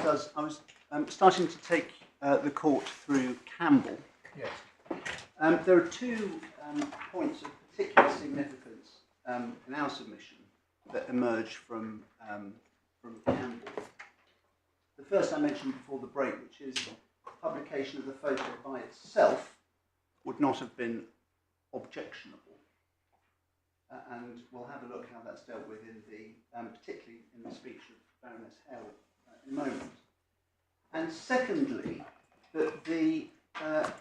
does. I was starting to take the court through Campbell. Yes. There are two points of particular significance in our submission that emerge from Campbell. The first I mentioned before the break, which is publication of the photo by itself would not have been objectionable. And we'll have a look how that's dealt with in the, particularly in the speech of Baroness Hale in a moment. And secondly, that the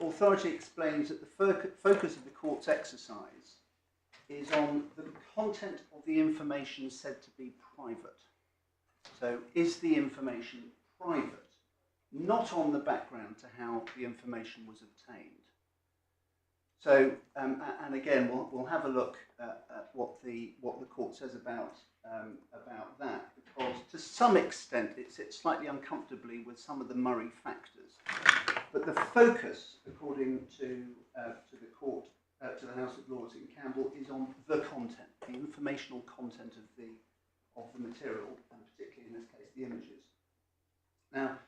authority explains that the focus of the court's exercise is on the content of the information said to be private. So is the information private? Not on the background to how the information was obtained. So, and again, we'll have a look at what the court says about that, because to some extent it sits slightly uncomfortably with some of the Murray factors. But the focus, according to the court, to the House of Lords in Campbell, is on the content, the informational content of the material, and particularly in this case the images. Now,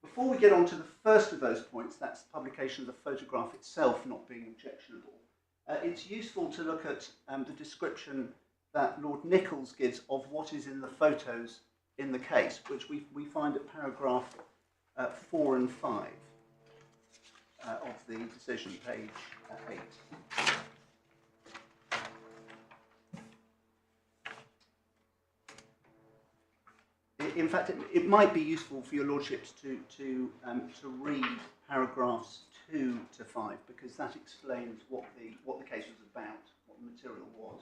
before we get on to the first of those points, that's the publication of the photograph itself not being objectionable, it's useful to look at the description that Lord Nichols gives of what is in the photos in the case, which we find at paragraph 4 and 5 of the decision, page 8. In fact, it might be useful for your lordships to read paragraphs 2 to 5, because that explains what the case was about, what the material was.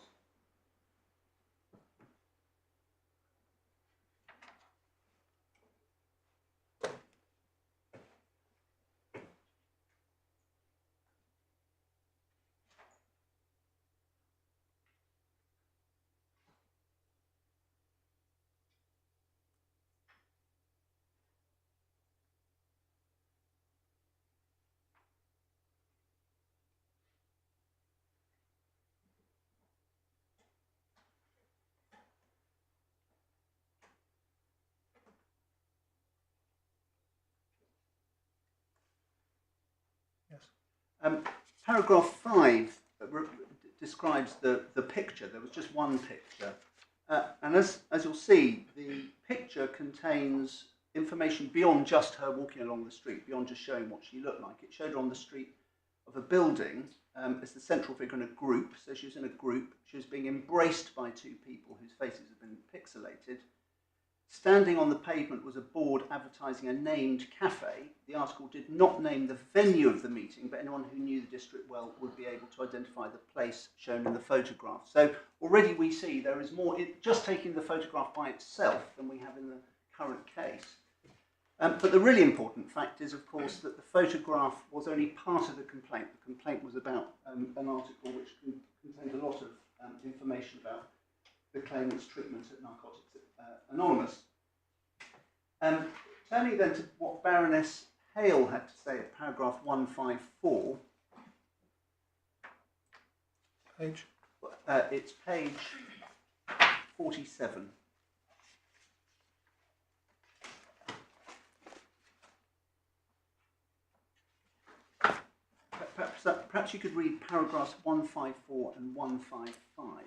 Paragraph 5 describes the picture. There was just one picture. And as you'll see, the picture contains information beyond just her walking along the street, beyond just showing what she looked like. It showed her on the street of a building as the central figure in a group. So she was in a group. She was being embraced by two people whose faces had been pixelated. Standing on the pavement was a board advertising a named cafe. The article did not name the venue of the meeting, but anyone who knew the district well would be able to identify the place shown in the photograph. So already we see there is more, just taking the photograph by itself than we have in the current case. But the really important fact is, of course, that the photograph was only part of the complaint. The complaint was about an article which contained a lot of information about the claimant's treatment at Narcotics Anonymous. Turning then to what Baroness Hale had to say at paragraph 154. Page? It's page 47. Perhaps you could read paragraphs 154 and 155.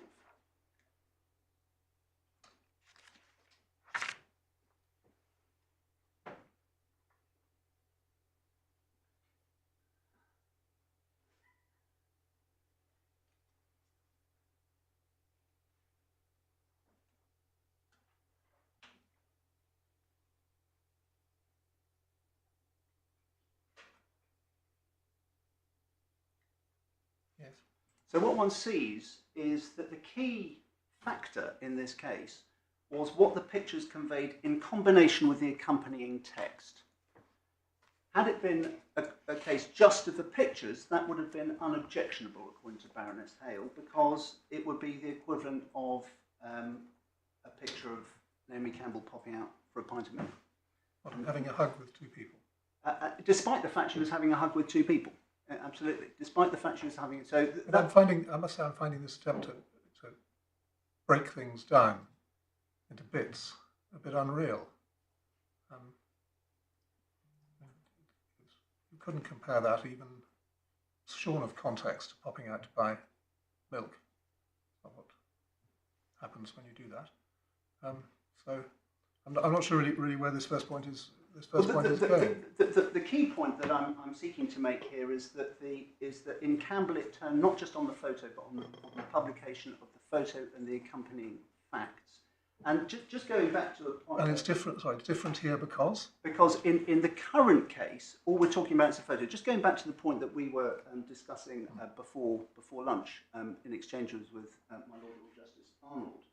Yes. So what one sees is that the key factor in this case was what the pictures conveyed in combination with the accompanying text. Had it been a case just of the pictures, that would have been unobjectionable, according to Baroness Hale, because it would be the equivalent of a picture of Naomi Campbell popping out for a pint of milk. What, having a hug with two people? Despite the fact she was having a hug with two people. Absolutely. Despite the fact she was having it. So I must say I'm finding this attempt to break things down into bits a bit unreal. couldn't compare that even shorn of context, popping out to buy milk. That's not what happens when you do that. So I'm not sure really where this first point is. Going. The key point that I'm seeking to make here is that in Campbell it turned not just on the photo but on the publication of the photo and the accompanying facts. And just going back to a point. And it's different. Sorry, it's different here because in the current case, all we're talking about is a photo. Just going back to the point that we were discussing before lunch in exchanges with my Lord Justice Arnold.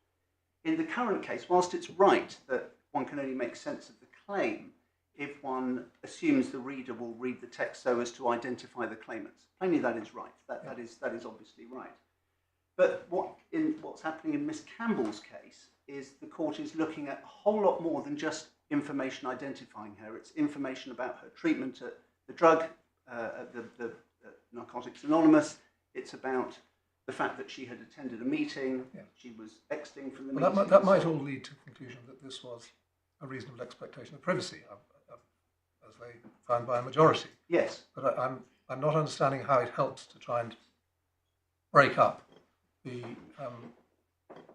In the current case, whilst it's right that one can only make sense of the claim if one assumes the reader will read the text so as to identify the claimants. Plainly, that is right. That is obviously right. But what's happening in Miss Campbell's case is the court is looking at a whole lot more than just information identifying her. It's information about her treatment at the drug, the Narcotics Anonymous. It's about the fact that she had attended a meeting. Yeah. She was exiting from the meeting. That might all lead to the conclusion that this was a reasonable expectation of privacy, as they found by a majority. Yes. But I'm not understanding how it helps to try and break up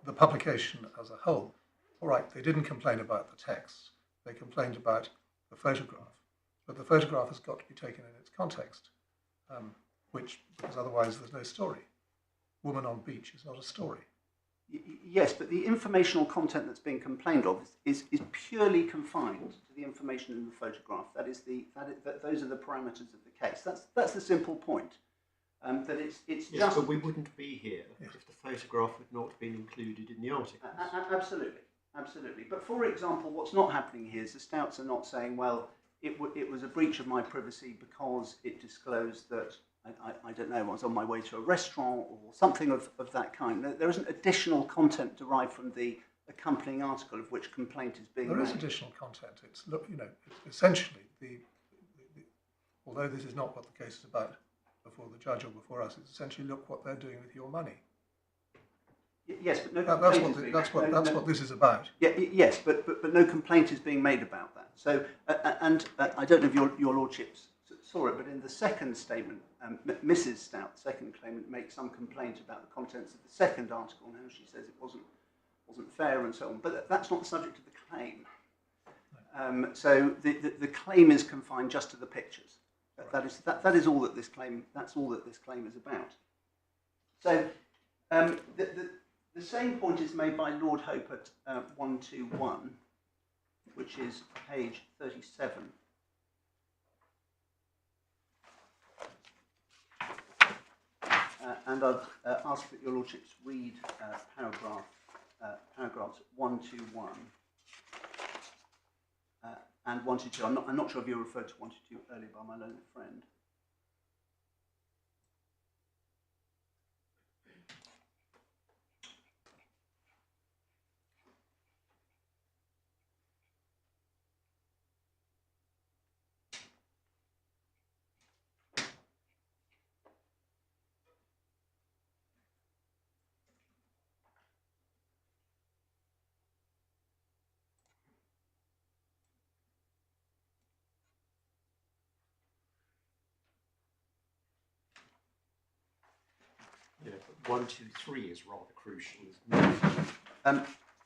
the publication as a whole. All right, they didn't complain about the text. They complained about the photograph. But the photograph has got to be taken in its context, because otherwise there's no story. Woman on beach is not a story. Yes, but the informational content that's being complained of is purely confined to the information in the photograph. Those are the parameters of the case. That's the simple point. That it's yes, just. But we wouldn't be here if the photograph had not been included in the article. Absolutely. But for example, what's not happening here is the Stoutes are not saying, well, it was a breach of my privacy because it disclosed that. I don't know, I was on my way to a restaurant or something of that kind. There isn't additional content derived from the accompanying article of which complaint is being made. There is additional content. It's essentially although this is not what the case is about before the judge or before us, it's essentially look what they're doing with your money. Yes, but that's what this is about. Yeah, yes, but no complaint is being made about that. So I don't know if your lordships saw it, but in the second statement, Mrs. Stoute, the second claimant, makes some complaint about the contents of the second article and how she says it wasn't fair and so on. But that's not the subject of the claim. So the claim is confined just to the pictures. That is all that this claim. That's all that this claim is about. So the same point is made by Lord Hope at 121, which is page 37. And I'd ask that your lordships read paragraphs 121 and 122. I'm not sure if you referred to 122 earlier by my learned friend. Yeah, but 1, 2, 3 is rather crucial, isn't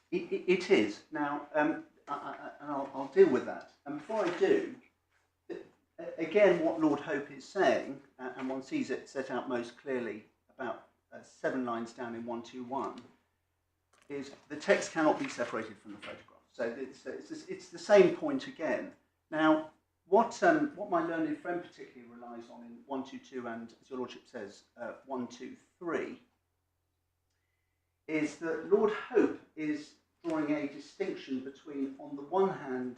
it? It is. Now, and I'll deal with that. And before I do, again, what Lord Hope is saying, and one sees it set out most clearly about 7 lines down in 121, is the text cannot be separated from the photograph. So it's the same point again. Now, what my learned friend particularly relies on in 122 and, as your lordship says, 123, is that Lord Hope is drawing a distinction between, on the one hand,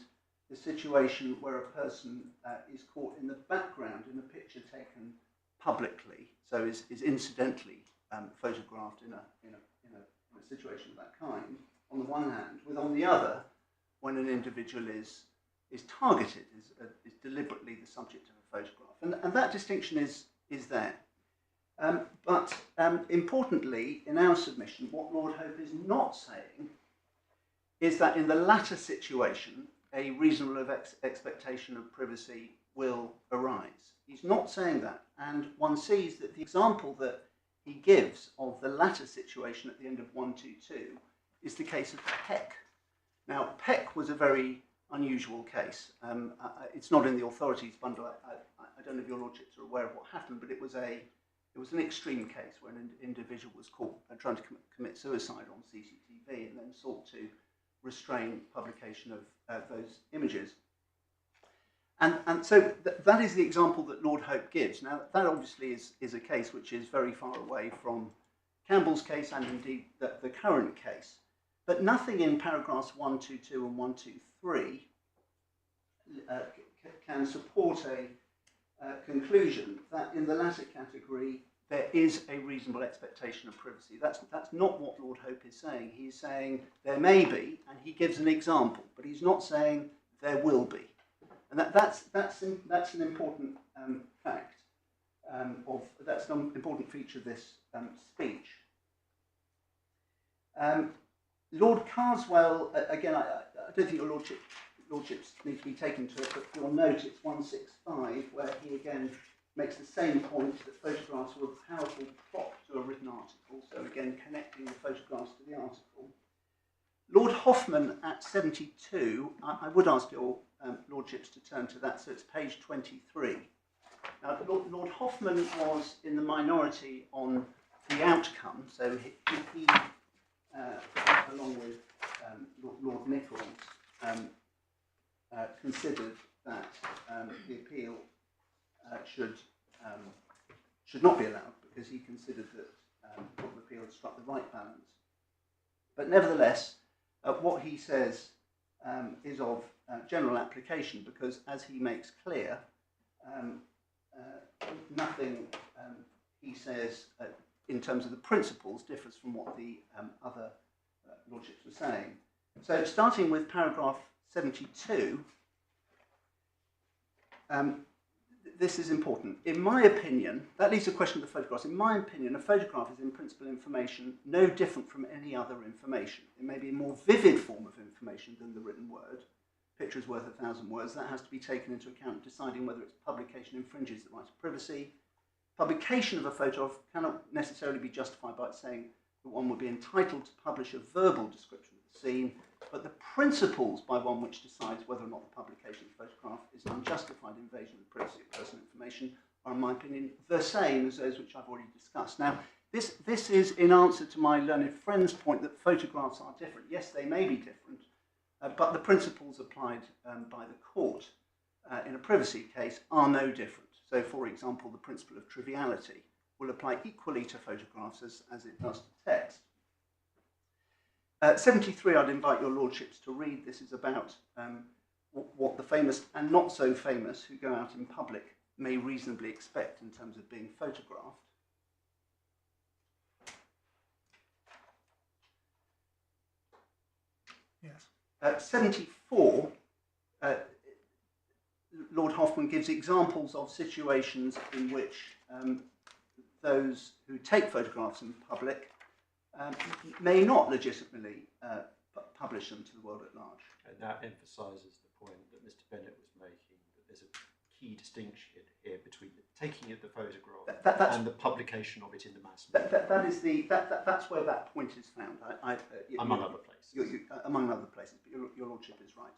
the situation where a person is caught in the background in a picture taken publicly, so is incidentally photographed in a situation of that kind, on the one hand, with on the other, when an individual is targeted, is deliberately the subject of a photograph. And that distinction is there. But importantly, in our submission, what Lord Hope is not saying is that in the latter situation, a reasonable expectation of privacy will arise. He's not saying that, and one sees that the example that he gives of the latter situation at the end of 122 is the case of Peck. Now, Peck was a very unusual case. It's not in the authorities bundle. I don't know if your lordships are aware of what happened, but it was an extreme case where an individual was caught trying to commit suicide on CCTV and then sought to restrain publication of those images. And so that is the example that Lord Hope gives. Now, that obviously is a case which is very far away from Campbell's case and indeed the current case. But nothing in paragraphs 122 and 123 can support a conclusion that in the latter category there is a reasonable expectation of privacy. That's not what Lord Hope is saying. He's saying there may be, and he gives an example, but he's not saying there will be. And that's an important fact. That's an important feature of this speech. Lord Carswell, again, I don't think your lordships need to be taken to it, but you'll note it's 165, where he again makes the same point that photographs were a powerful prop to a written article, so again connecting the photographs to the article. Lord Hoffman at 72, I would ask your lordships to turn to that, so it's page 23. Now, Lord Hoffman was in the minority on the outcome, so he along with Lord Nichols, considered that the appeal should not be allowed because he considered that the Court of Appeal had struck the right balance. But nevertheless, what he says is of general application because, as he makes clear, nothing he says in terms of the principles differs from what the other lordships were saying. So starting with paragraph 72, this is important. In my opinion, that leads to the question of the photographs. In my opinion, a photograph is in principle information no different from any other information. It may be a more vivid form of information than the written word. Picture is worth 1,000 words. That has to be taken into account in deciding whether its publication infringes the right of privacy. Publication of a photograph cannot necessarily be justified by saying that one would be entitled to publish a verbal description of the scene, but the principles by one which decides whether or not the publication of the photograph is an unjustified invasion of privacy of personal information are, in my opinion, the same as those which I've already discussed. Now, this is in answer to my learned friend's point that photographs are different. Yes, they may be different, but the principles applied by the court in a privacy case are no different. So, for example, the principle of triviality will apply equally to photographs as it does to text. 73, I'd invite your lordships to read. This is about what the famous and not so famous who go out in public may reasonably expect in terms of being photographed. Yes. 74, Lord Hoffman gives examples of situations in which those who take photographs in public may not legitimately publish them to the world at large. And that emphasises the point that Mr. Bennett was making, that there's a key distinction here between the taking of the photograph and the publication of it in the mass media. That's where that point is found. Among other places. Among other places, but your lordship is right.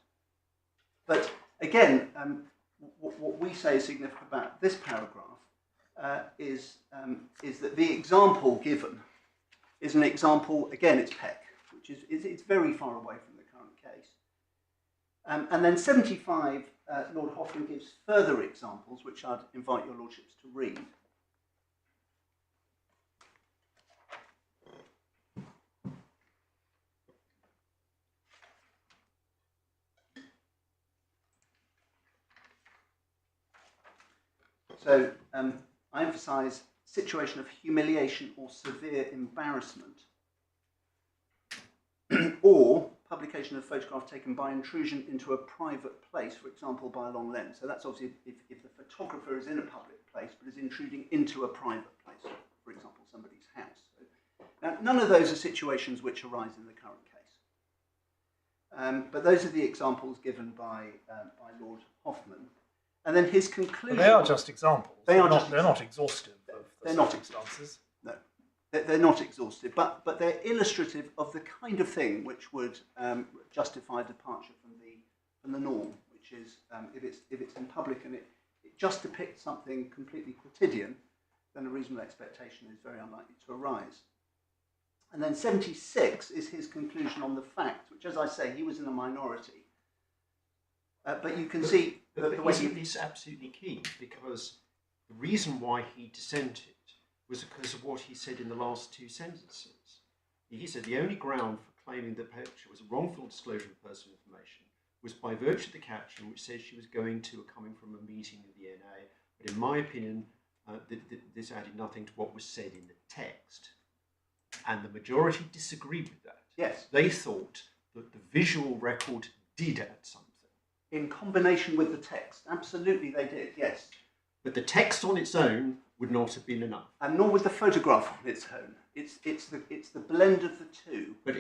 But again, what we say is significant about this paragraph is that the example given is an example, again, it's Peck, which is it's very far away from the current case. And then 75, Lord Hoffman gives further examples, which I'd invite your lordships to read. So I emphasise situation of humiliation or severe embarrassment, or publication of a photograph taken by intrusion into a private place, for example, by a long lens. So that's obviously if the photographer is in a public place but is intruding into a private place, for example, somebody's house. So, now, none of those are situations which arise in the current case. But those are the examples given by Lord Hoffman. And then his conclusion... But they are just examples. They're not exhaustive of the circumstances. No, they're not exhaustive, but they're illustrative of the kind of thing which would justify departure from the norm, which is if it's in public and it just depicts something completely quotidian, then a reasonable expectation is very unlikely to arise. And then 76 is his conclusion on the fact, which, as I say, he was in a minority. But you can see... It's absolutely key, because the reason why he dissented was because of what he said in the last two sentences. He said the only ground for claiming that Petra was a wrongful disclosure of personal information was by virtue of the caption, which says she was going to or coming from a meeting of the NA. But in my opinion, this added nothing to what was said in the text. And the majority disagreed with that. Yes. They thought that the visual record did add something. In combination with the text, absolutely they did, yes. But the text on its own would not have been enough. And nor would the photograph on its own. It's the blend of the two. But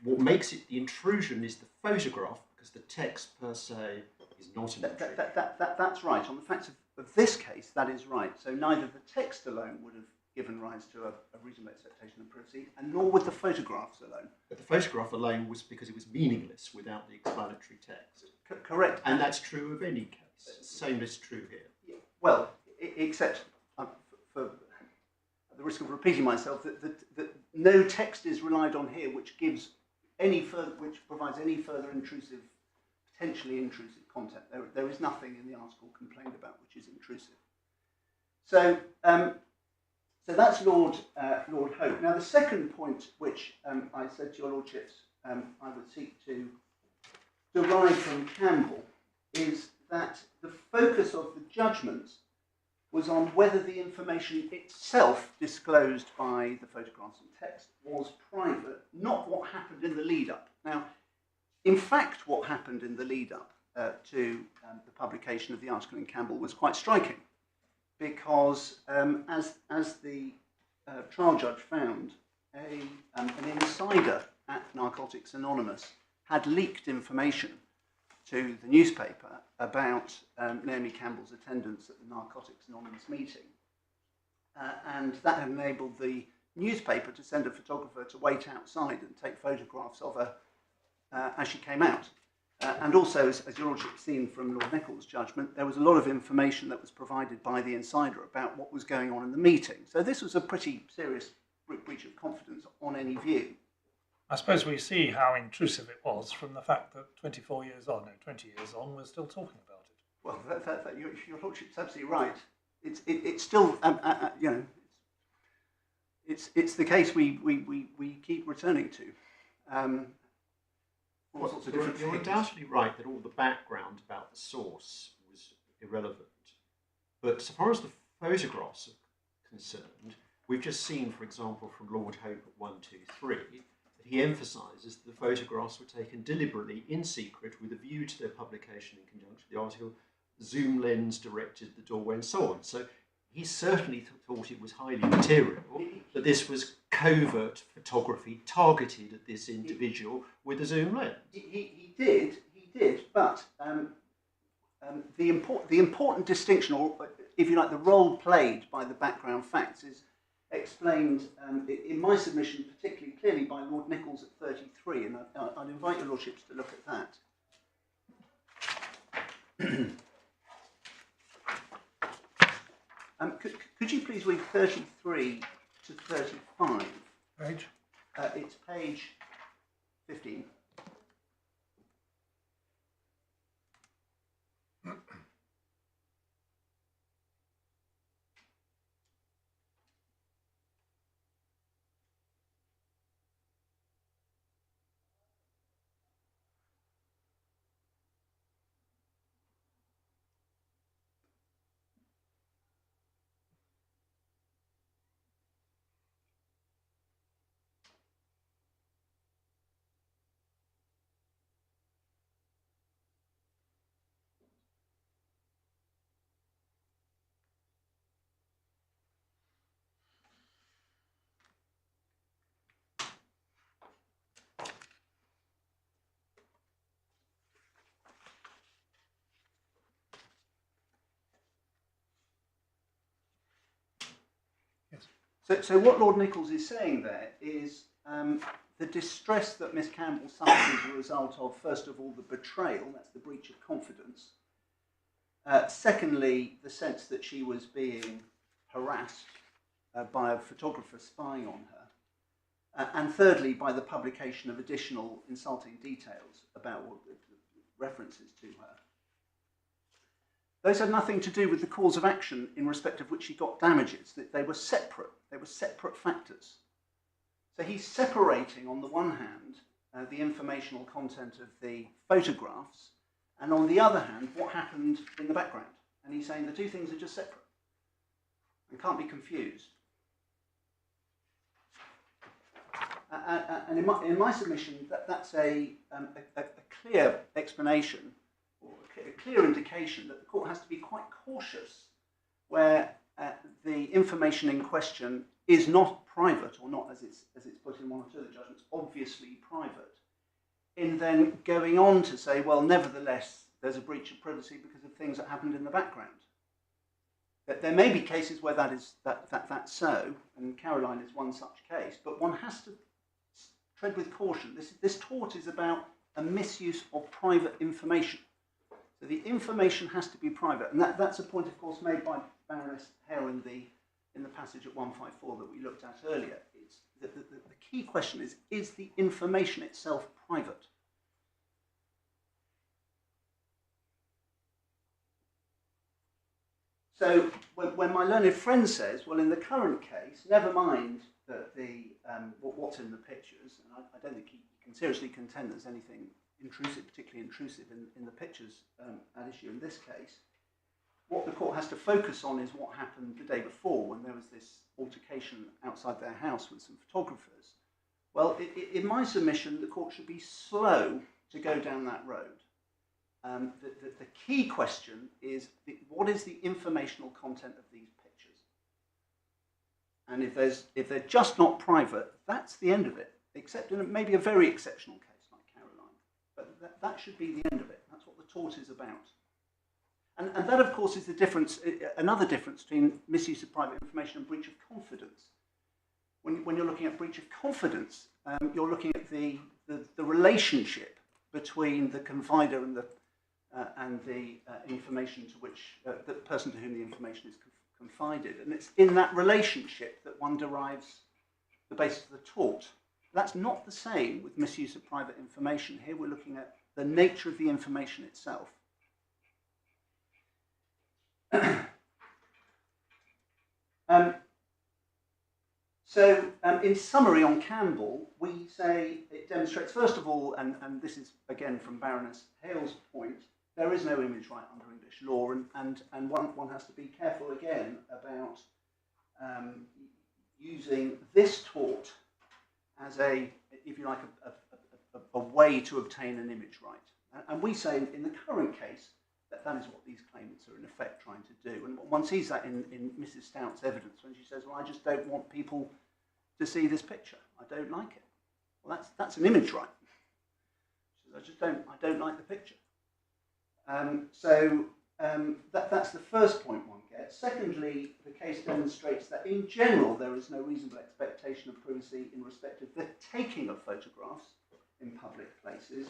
what makes it the intrusion is the photograph, because the text per se is not an intrusion. That's right. On the facts of this case, that is right. So neither the text alone would have given rise to a reasonable expectation of privacy, and nor would the photographs alone. But the photograph alone was because it was meaningless without the explanatory text. Correct. And that's true of any case. Same is true here. Yeah. Well, except for at the risk of repeating myself, that no text is relied on here which gives which provides any further potentially intrusive content. There is nothing in the article complained about which is intrusive. So. So that's Lord Hope. Now the second point which I said to your lordships I would seek to derive from Campbell is that the focus of the judgment was on whether the information itself disclosed by the photographs and text was private, not what happened in the lead-up. Now, in fact, what happened in the lead-up to the publication of the article in Campbell was quite striking, because as the trial judge found, an insider at Narcotics Anonymous had leaked information to the newspaper about Naomi Campbell's attendance at the Narcotics Anonymous meeting. And that had enabled the newspaper to send a photographer to wait outside and take photographs of her as she came out. And also, as your lordship has seen from Lord Nichols' judgment, there was a lot of information that was provided by the insider about what was going on in the meeting. So this was a pretty serious breach of confidence on any view. I suppose we see how intrusive it was from the fact that 20 years on, we're still talking about it. Well, your lordship's absolutely right. It's still, you know, it's the case we keep returning to. All sorts of different You're things. undoubtedly right that all the background about the source was irrelevant. But so far as the photographs are concerned, we've just seen, for example, from Lord Hope at 123, that he emphasises that the photographs were taken deliberately in secret with a view to their publication in conjunction with the article, zoom lens directed at the doorway and so on. So he certainly thought it was highly material that this was covert photography targeted at this individual with a zoom lens. He did, but the important distinction, or if you like, the role played by the background facts is explained in my submission particularly clearly by Lord Nichols at 33, and I'd invite your lordships to look at that. Could you please read 33 to 35? Page? It's page 15. So what Lord Nichols is saying there is the distress that Miss Campbell suffered as a result of, first of all, the betrayal, that's the breach of confidence. Secondly, the sense that she was being harassed by a photographer spying on her. And thirdly, by the publication of additional insulting details about references to her. Those had nothing to do with the cause of action in respect of which she got damages. That they were separate factors. So he's separating, on the one hand, the informational content of the photographs, and on the other hand, what happened in the background. And he's saying the two things are just separate and can't be confused. And in my submission, that's a clear explanation, or a clear indication that the court has to be quite cautious where the information in question is not private, or not as it's put in one or two of the judgments, obviously private, in then going on to say, well, nevertheless, there's a breach of privacy because of things that happened in the background. That there may be cases where that's so, and Caroline is one such case, but one has to tread with caution. This tort is about a misuse of private information. So the information has to be private, and that's a point, of course, made by Baroness Hale in the passage at 154 that we looked at earlier. It's the key question is the information itself private? So when my learned friend says, well, in the current case, never mind that what's in the pictures, and I don't think he can seriously contend there's anything intrusive, particularly intrusive in the pictures at issue in this case. What the court has to focus on is what happened the day before when there was this altercation outside their house with some photographers. Well, in my submission, the court should be slow to go down that road. The key question is, what is the informational content of these pictures? And if they're just not private, that's the end of it, except in maybe a very exceptional case like Caroline. But that should be the end of it. That's what the tort is about. And that, of course, is the difference, another difference between misuse of private information and breach of confidence. When you're looking at breach of confidence, you're looking at the relationship between the confider and the information to which the person to whom the information is confided, and it's in that relationship that one derives the basis of the tort. That's not the same with misuse of private information. Here we're looking at the nature of the information itself. In summary on Campbell, we say it demonstrates, first of all, and this is again from Baroness Hale's point, there is no image right under English law, and one has to be careful again about using this tort as if you like, a way to obtain an image right. And we say in the current case that is what these claimants are in effect trying to do. And one sees that in Mrs. Stoute's evidence when she says, well, I just don't want people to see this picture. I don't like it. Well, that's an image right. She says, I don't like the picture. That's the first point one gets. Secondly, the case demonstrates that in general there is no reasonable expectation of privacy in respect of the taking of photographs in public places.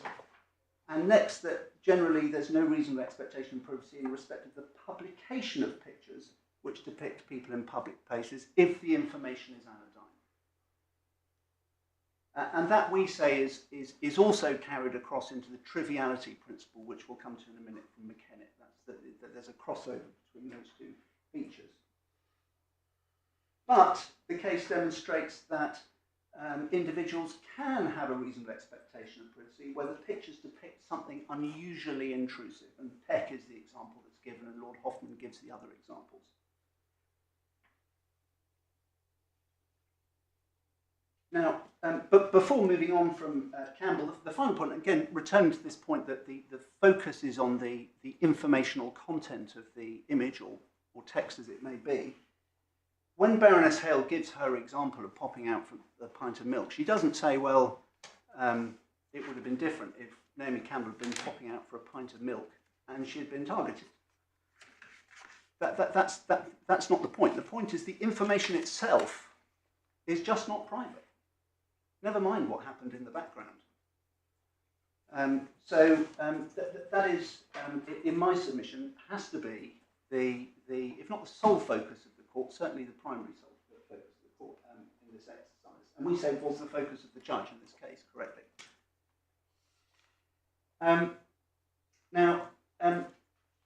And next, that generally there's no reasonable expectation of privacy in respect of the publication of pictures which depict people in public places if the information is anodyne. And that, we say, is also carried across into the triviality principle, which we'll come to in a minute from McKennitt. That there's a crossover between those two features. But the case demonstrates that individuals can have a reasonable expectation of privacy where the pictures depict something unusually intrusive. And Peck is the example that's given, and Lord Hoffman gives the other examples. Now, but before moving on from Campbell, the final point, again, returning to this point that the focus is on the informational content of the image or text as it may be. When Baroness Hale gives her example of popping out for a pint of milk, she doesn't say, well, it would have been different if Naomi Campbell had been popping out for a pint of milk and she had been targeted. That's not the point. The point is the information itself is just not private. Never mind what happened in the background. That is, in my submission, has to be the if not the sole focus of the court, certainly the primary sole focus of the court in this exercise. And we say was the focus of the judge in this case correctly.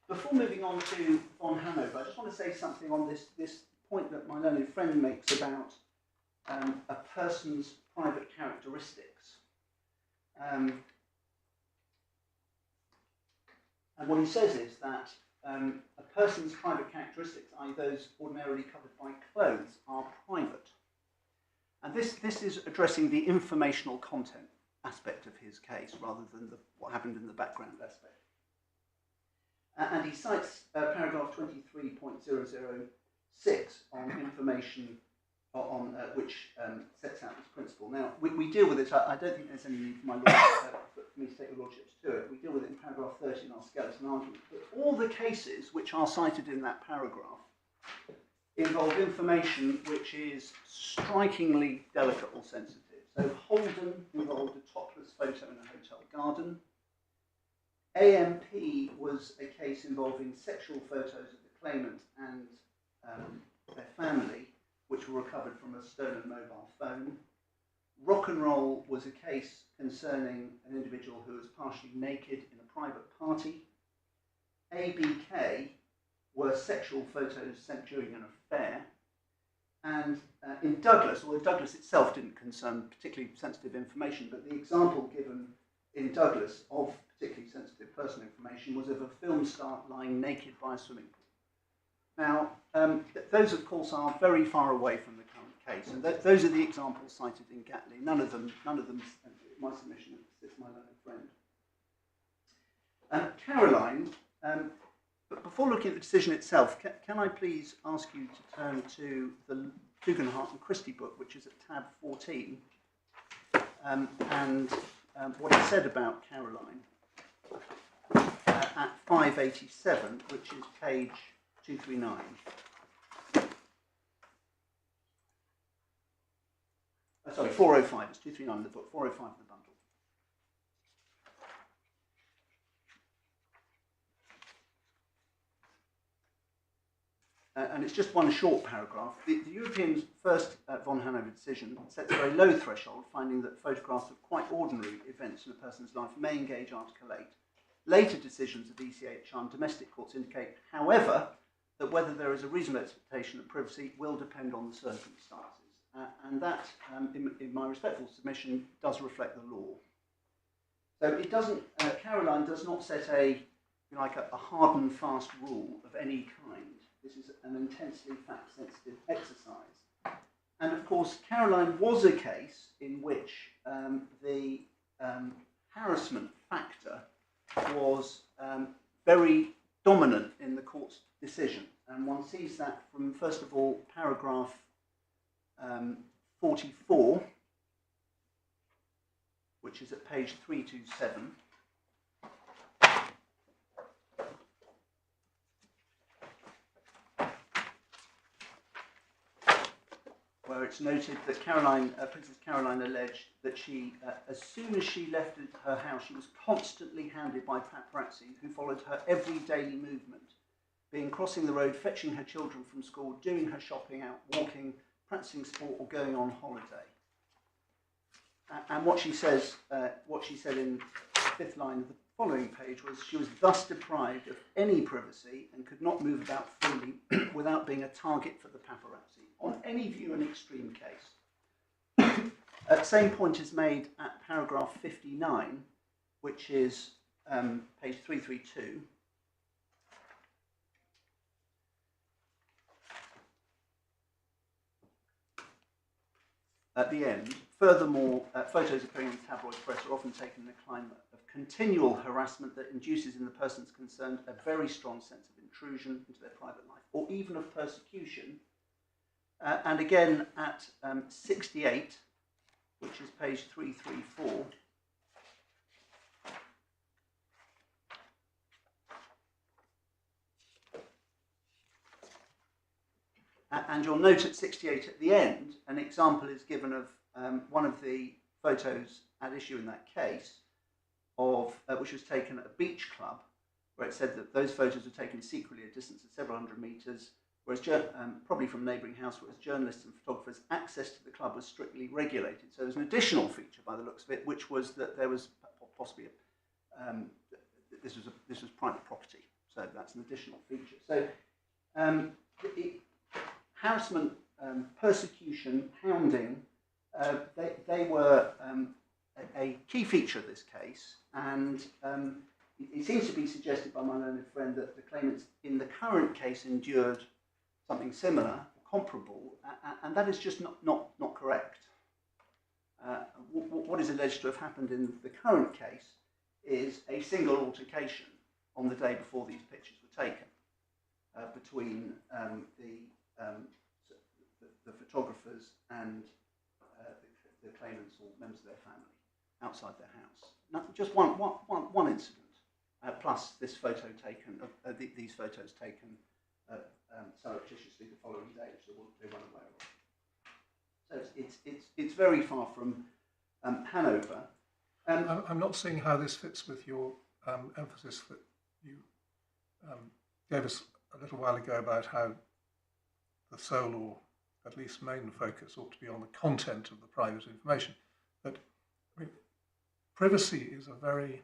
Before moving on to von Hanover, I just want to say something on this point that my learned friend makes about a person's private characteristics. And what he says is that a person's private characteristics, i.e. those ordinarily covered by clothes, are private. And this is addressing the informational content aspect of his case rather than what happened in the background aspect. And he cites paragraph 23.006 on information which sets out this principle. Now, we deal with it, I don't think there's any need for my lordship, for me to take the lordships to it. We deal with it in paragraph 30 in our skeleton argument. But all the cases which are cited in that paragraph involve information which is strikingly delicate or sensitive. So Holden involved a topless photo in a hotel garden. AMP was a case involving sexual photos of the claimant and their family, which were recovered from a stolen mobile phone. Rock and Roll was a case concerning an individual who was partially naked in a private party. ABK were sexual photos sent during an affair. And in Douglas, although Douglas itself didn't concern particularly sensitive information, but the example given in Douglas of particularly sensitive personal information was of a film star lying naked by a swimming pool. Now, those, of course, are very far away from the current case, and those are the examples cited in Gatley. None of them, my submission, assists my learned friend. Caroline, but before looking at the decision itself, can I please ask you to turn to the Tugendhat and Christie book, which is at tab 14, and what it said about Caroline at 587, which is page 239. Sorry, 405. It's 239 in the book, 405 in the bundle. And it's just one short paragraph. The European first von Hanover decision sets a very low threshold, finding that photographs of quite ordinary events in a person's life may engage Article 8. Later decisions of ECHR and domestic courts indicate, however, that whether there is a reasonable expectation of privacy will depend on the circumstances. And that, in my respectful submission, does reflect the law. So it doesn't, Caroline does not set a hard and fast rule of any kind. This is an intensely fact-sensitive exercise. And of course, Caroline was a case in which the harassment factor was very dominant in the court's decision. And one sees that from, first of all, paragraph 44, which is at page 327. Where it's noted that Princess Caroline alleged that she, as soon as she left her house, she was constantly hounded by paparazzi who followed her every daily movement, being crossing the road, fetching her children from school, doing her shopping, out walking, practicing sport, or going on holiday. And what she said in the fifth line of the following page was, she was thus deprived of any privacy and could not move about freely without being a target for the paparazzi. On any view, an extreme case. Same point is made at paragraph 59, which is page 332. At the end, furthermore, photos appearing in the tabloid press are often taken in a climate of continual harassment that induces in the persons concerned a very strong sense of intrusion into their private life, or even of persecution. And again at 68, which is page 334, And you'll note at 68 at the end, an example is given of one of the photos at issue in that case, of which was taken at a beach club, where it said that those photos were taken secretly at a distance of several hundred metres, whereas probably from a neighbouring house, whereas journalists and photographers' access to the club was strictly regulated. So there's an additional feature by the looks of it, which was that there was possibly this was private property. So that's an additional feature. So harassment, persecution, hounding, they were a key feature of this case, and it seems to be suggested by my learned friend that the claimants in the current case endured something similar, comparable, and that is just not correct. What is alleged to have happened in the current case is a single altercation on the day before these pictures were taken between the photographers and the claimants or members of their family outside their house. Just one incident, plus this photo taken, these photos taken surreptitiously the following day, which they weren't aware of. So it's very far from Hanover. I'm not seeing how this fits with your emphasis that you gave us a little while ago about how the sole or at least main focus ought to be on the content of the private information. But I mean, privacy is a very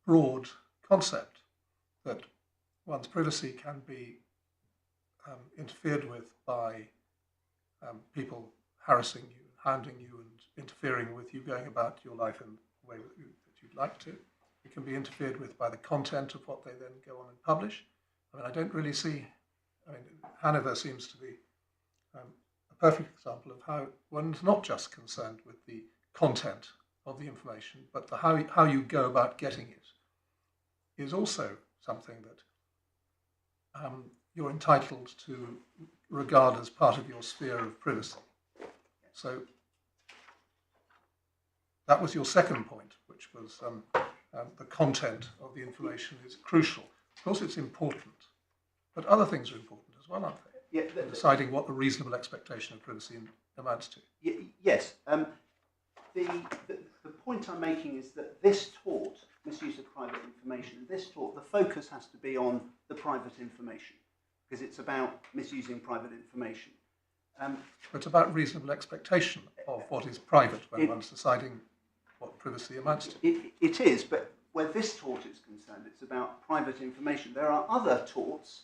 broad concept, that one's privacy can be interfered with by people harassing you, hounding you, and interfering with you going about your life in the way that you'd like to. It can be interfered with by the content of what they then go on and publish. I mean, I don't really see, Hanover seems to be a perfect example of how one's not just concerned with the content of the information, but how you go about getting it is also something that you're entitled to regard as part of your sphere of privacy. So that was your second point, which was the content of the information is crucial. Of course, it's important, but other things are important as well, aren't they? Yeah, deciding what the reasonable expectation of privacy amounts to. Yes. The point I'm making is that this tort, misuse of private information, this tort, the focus has to be on the private information, because it's about misusing private information. It's about reasonable expectation of what is private when one's deciding what privacy amounts to. It is, but where this tort is concerned, it's about private information. There are other torts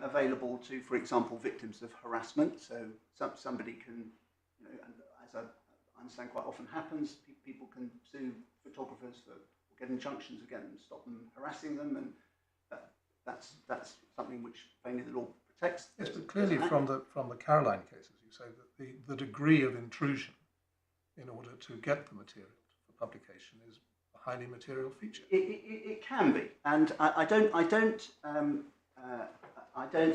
available to, for example, victims of harassment. So somebody can, as I understand quite often happens, people can sue photographers for get injunctions against them, stop them harassing them, and that's something which plainly the law protects. Yes, but clearly from the Caroline cases, you say that the degree of intrusion in order to get the material for publication is a highly material feature. It can be, and I don't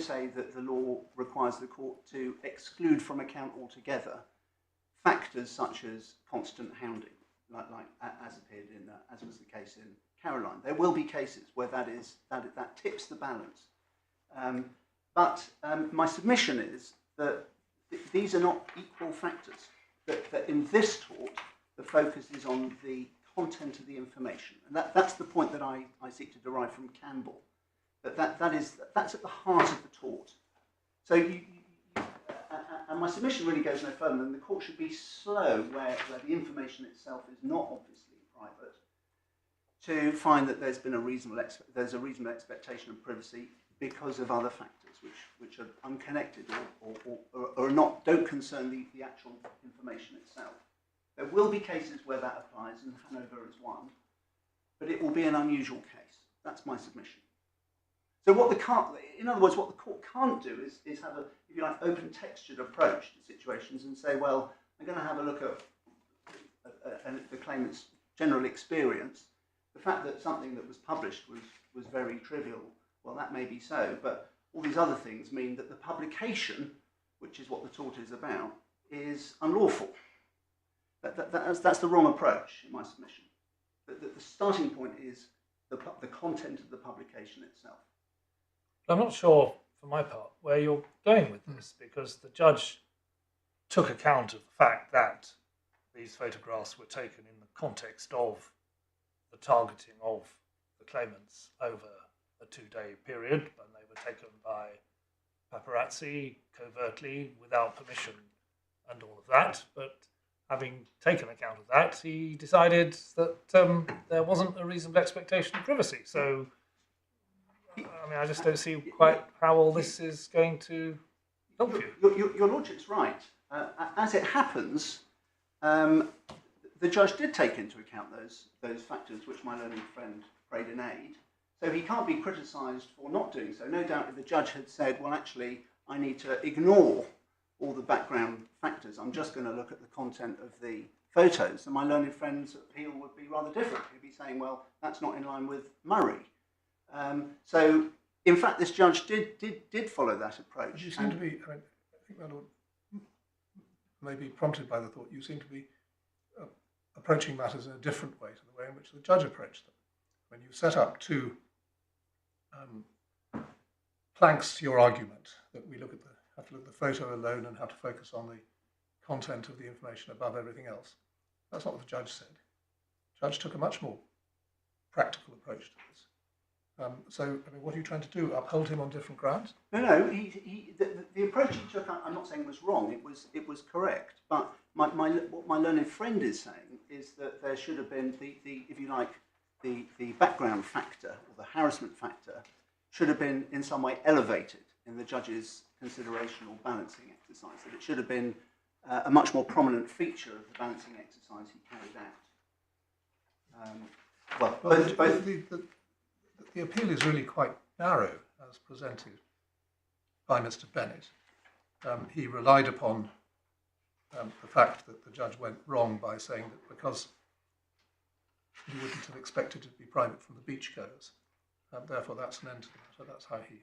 say that the law requires the court to exclude from account altogether factors such as constant hounding, like as appeared in as was the case in Caroline. There will be cases where that tips the balance, but my submission is that these are not equal factors. That in this tort, the focus is on the content of the information, and that's the point that I seek to derive from Campbell. That's at the heart of the tort. So and my submission really goes no further than the court should be slow where the information itself is not obviously private to find that there's a reasonable expectation of privacy because of other factors which are unconnected or don't concern the actual information itself. There will be cases where that applies, and Hanover is one, but it will be an unusual case. That's my submission. So in other words, what the court can't do is have a, if you like, open textured approach to situations and say, well, I'm going to have a look at the claimant's general experience. The fact that something that was published was very trivial, well, that may be so, but all these other things mean that the publication, which is what the tort is about, is unlawful. That's the wrong approach in my submission. The starting point is the content of the publication itself. I'm not sure, for my part, where you're going with this, because the judge took account of the fact that these photographs were taken in the context of the targeting of the claimants over a 2-day period, and they were taken by paparazzi covertly without permission and all of that. But having taken account of that, he decided that there wasn't a reasonable expectation of privacy. So, I mean, I just don't see quite how all this is going to help you. Your Lordship's right. As it happens, the judge did take into account those factors which my learned friend prayed in aid. So he can't be criticised for not doing so. No doubt if the judge had said, well, actually, I need to ignore all the background factors, I'm just going to look at the content of the photos, and my learned friend's appeal would be rather different. He'd be saying, well, that's not in line with Murray. So, in fact, this judge did follow that approach. You seem to be, I think my Lord may be prompted by the thought, you seem to be approaching matters in a different way to the way in which the judge approached them. When you set up two planks to your argument, that we have to look at the photo alone and have to focus on the content of the information above everything else. That's not what the judge said. The judge took a much more practical approach to this. So, I mean, what are you trying to do? Uphold him on different grounds? No. The approach he took, I'm not saying was wrong. It was correct. But what my learned friend is saying is that there should have been the if you like, the background factor or the harassment factor should have been in some way elevated in the judge's consideration or balancing exercise. That it should have been a much more prominent feature of the balancing exercise he carried out. The appeal is really quite narrow as presented by Mr. Bennett. He relied upon the fact that the judge went wrong by saying that because he wouldn't have expected it to be private from the beachgoers, therefore that's an end to the matter. That's how he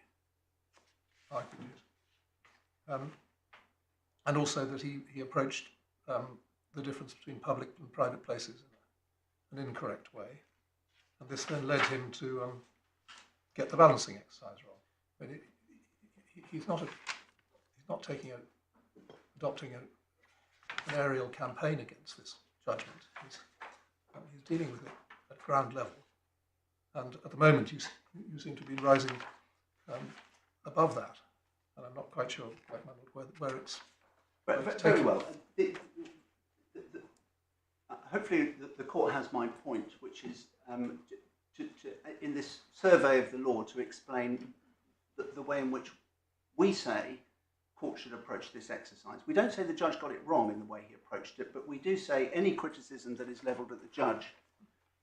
argued it. And also that he approached the difference between public and private places in an incorrect way. And this then led him to get the balancing exercise wrong. I mean, he's not adopting an aerial campaign against this judgment. He's dealing with it at ground level. And at the moment, you seem to be rising above that. And I'm not quite sure, like my Lord, where it's Very well. Hopefully the court has my point, which is in this survey of the law to explain the way in which we say courts should approach this exercise. We don't say the judge got it wrong in the way he approached it, but we do say any criticism that is levelled at the judge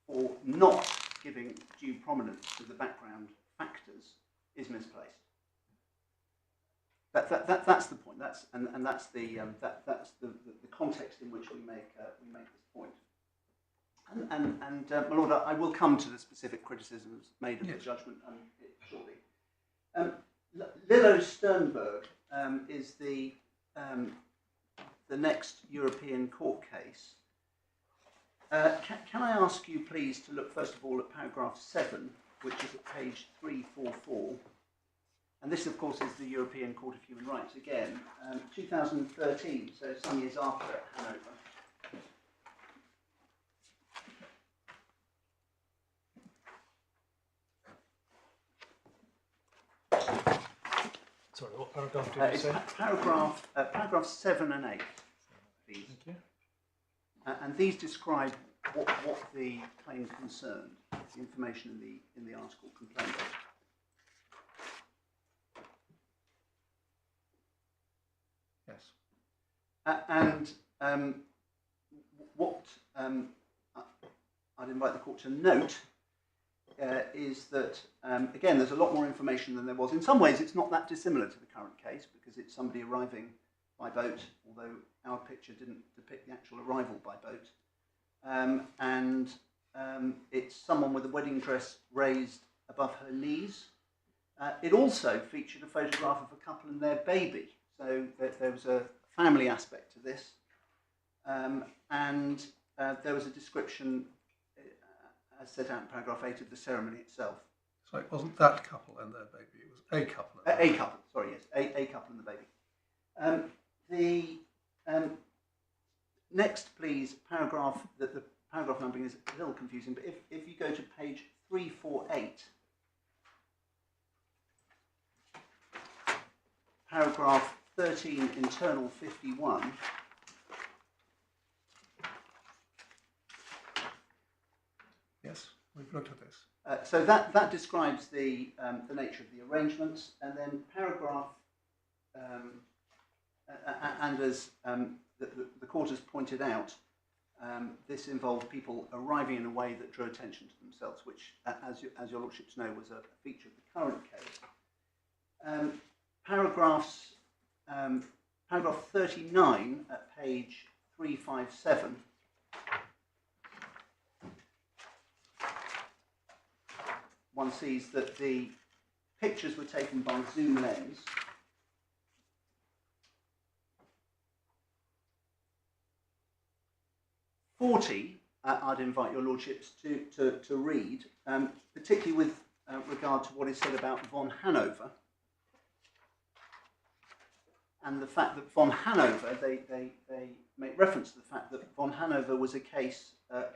for not giving due prominence to the background factors is misplaced. That's the point. That's the context in which we make this point. And my Lord, I will come to the specific criticisms made of the judgment shortly. Lillo Sternberg is the next European court case. Can I ask you please to look first of all at paragraph 7, which is at page 344. And this, of course, is the European Court of Human Rights again, 2013, so some years after Hanover. Sorry, what paragraph did you say? Paragraph 7 and 8, please. Thank you. And these describe what the claim concerned, the information in the article complained of. Yes. What I'd invite the court to note is that, again, there's a lot more information than there was. In some ways, it's not that dissimilar to the current case because it's somebody arriving by boat, although our picture didn't depict the actual arrival by boat. It's someone with a wedding dress raised above her knees. It also featured a photograph of a couple and their baby. So there was a family aspect to this. There was a description, as set out in paragraph 8, of the ceremony itself. So it wasn't that couple and their baby, it was a couple. A couple, sorry, yes, a couple and the baby. Next, please, paragraph, the paragraph numbering is a little confusing, but if you go to page 348, paragraph 13, internal 51, yes, we've looked at this. so that describes the nature of the arrangements, and then paragraph, and as the court has pointed out, this involved people arriving in a way that drew attention to themselves, which, as your lordships know, was a feature of the current case. Paragraph 39 at page 357. One sees that the pictures were taken by zoom lens. I'd invite your lordships to read, particularly with regard to what is said about von Hanover, and the fact that von Hanover, they make reference to the fact that von Hanover was a case where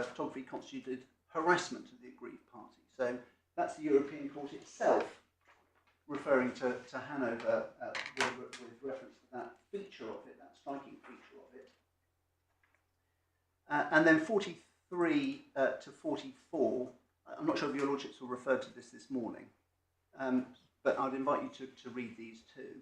photography constituted harassment of the aggrieved party. So that's the European Court itself referring to Hanover with reference to that feature of it, that striking feature of it. And then 43 to 44, I'm not sure if your lordships will refer to this morning, but I'd invite you to read these too.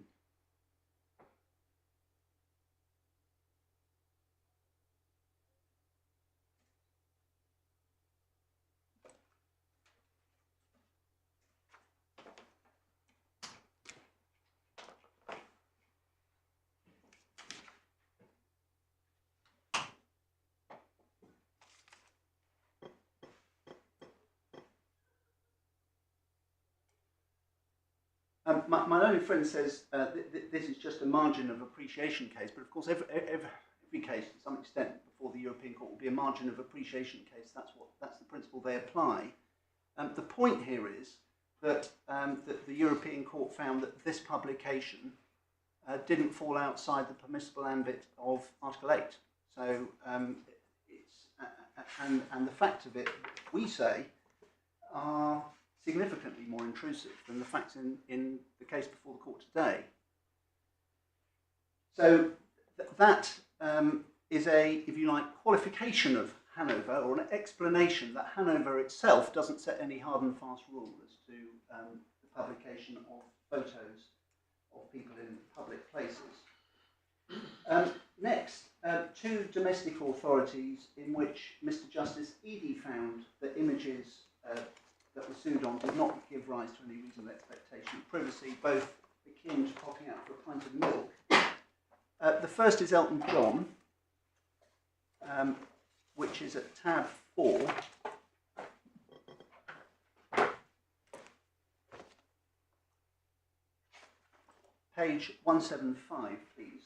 My learned friend says this is just a margin of appreciation case, but of course every case to some extent before the European Court will be a margin of appreciation case. That's the principle they apply. The point here is that the European Court found that this publication didn't fall outside the permissible ambit of Article 8. So and the fact of it, we say, are significantly more intrusive than the facts in the case before the court today. So that is a, if you like, qualification of Hanover, or an explanation that Hanover itself doesn't set any hard and fast rule as to the publication of photos of people in public places. Next, two domestic authorities in which Mr. Justice Eadie found that images that were sued on did not give rise to any reasonable expectation of privacy, both akin to popping out for a pint of milk. The first is Elton John, which is at tab 4. Page 175, please.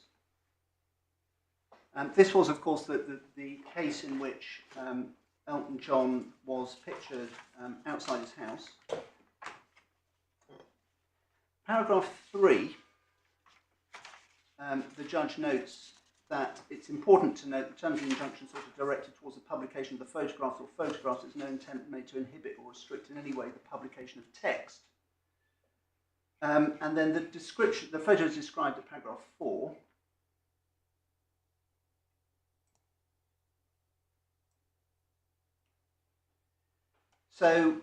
This was, of course, the case in which Elton John was pictured outside his house. Paragraph 3, the judge notes that it's important to note the terms of the injunction sort of directed towards the publication of the photographs or photographs. There's no intent made to inhibit or restrict in any way the publication of text. And then the description, the photo is described at paragraph 4. So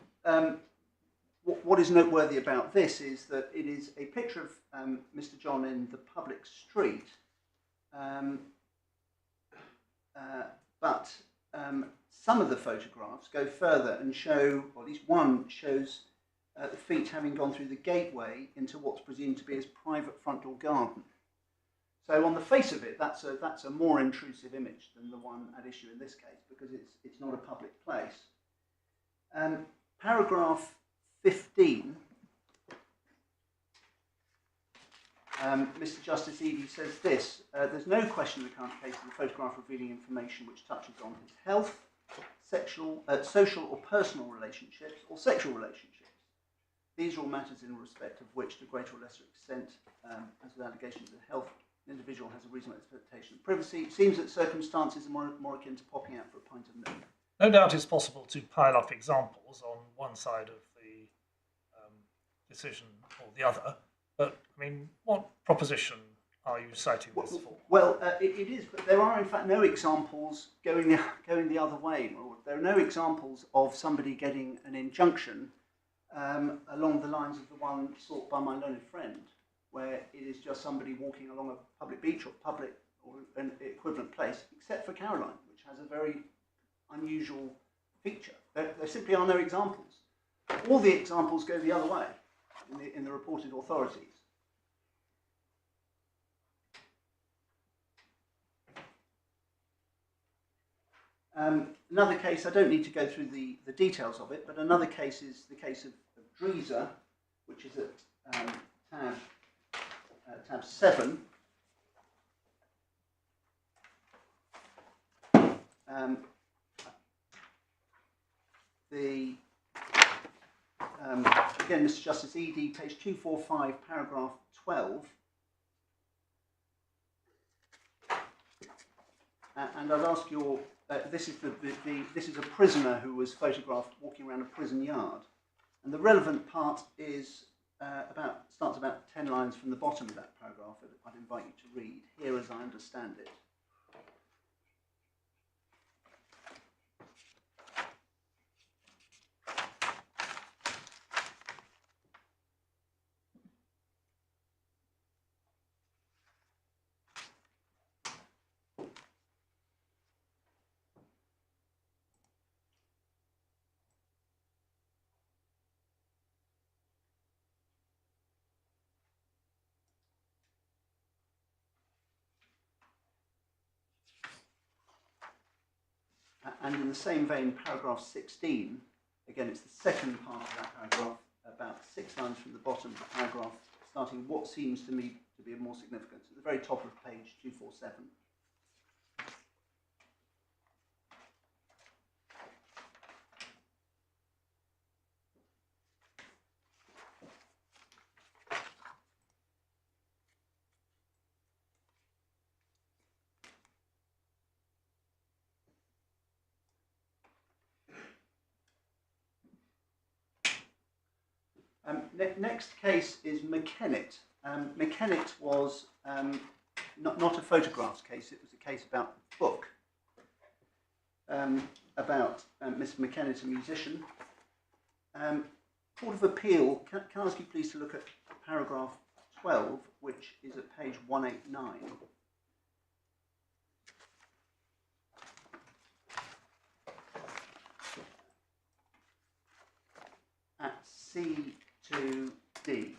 what is noteworthy about this is that it is a picture of Mr. John in the public street, but some of the photographs go further and show, or at least one shows the feet having gone through the gateway into what's presumed to be his private front door garden. So on the face of it, that's a more intrusive image than the one at issue in this case, because it's not a public place. Paragraph 15, Mr. Justice Eadie says this: there's no question in the current case of the photograph revealing information which touches on his health, social or personal relationships, or sexual relationships. These are all matters in respect of which, to greater or lesser extent, as with allegations of health, an individual has a reasonable expectation of privacy. It seems that circumstances are more akin to popping out for a pint of milk. No doubt it's possible to pile up examples on one side of the decision or the other, but I mean, what proposition are you citing this for? Well, it is, but there are in fact no examples going the other way. There are no examples of somebody getting an injunction along the lines of the one sought by my learned friend, where it is just somebody walking along a public beach or public or an equivalent place, except for Caroline, which has a very unusual feature. There simply are no examples. All the examples go the other way in the reported authorities. Another case, I don't need to go through the details of it, but another case is the case of Dreeser, which is at tab 7. Again, Mr. Justice, ED, page 245, paragraph 12. And I'd ask your, this is a prisoner who was photographed walking around a prison yard. And the relevant part is starts about 10 lines from the bottom of that paragraph that I'd invite you to read, here as I understand it. And in the same vein, paragraph 16, again, it's the second part of that paragraph, about 6 lines from the bottom of the paragraph, starting what seems to me to be of more significance, at the very top of page 247. Next case is McKennitt. McKennitt was not a photographs case, it was a case about the book, about Mr. McKennitt, a musician. Court of Appeal, can I ask you please to look at paragraph 12, which is at page 189. At C2D, please.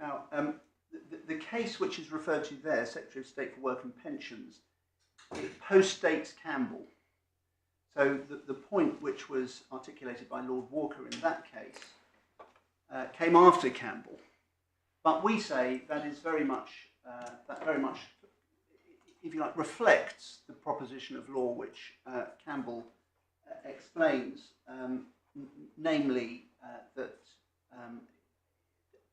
Now, the case which is referred to there, Secretary of State for Work and Pensions, it postdates Campbell. So the point which was articulated by Lord Walker in that case came after Campbell. But we say that is very much, if you like, reflects the proposition of law which Campbell explains, namely that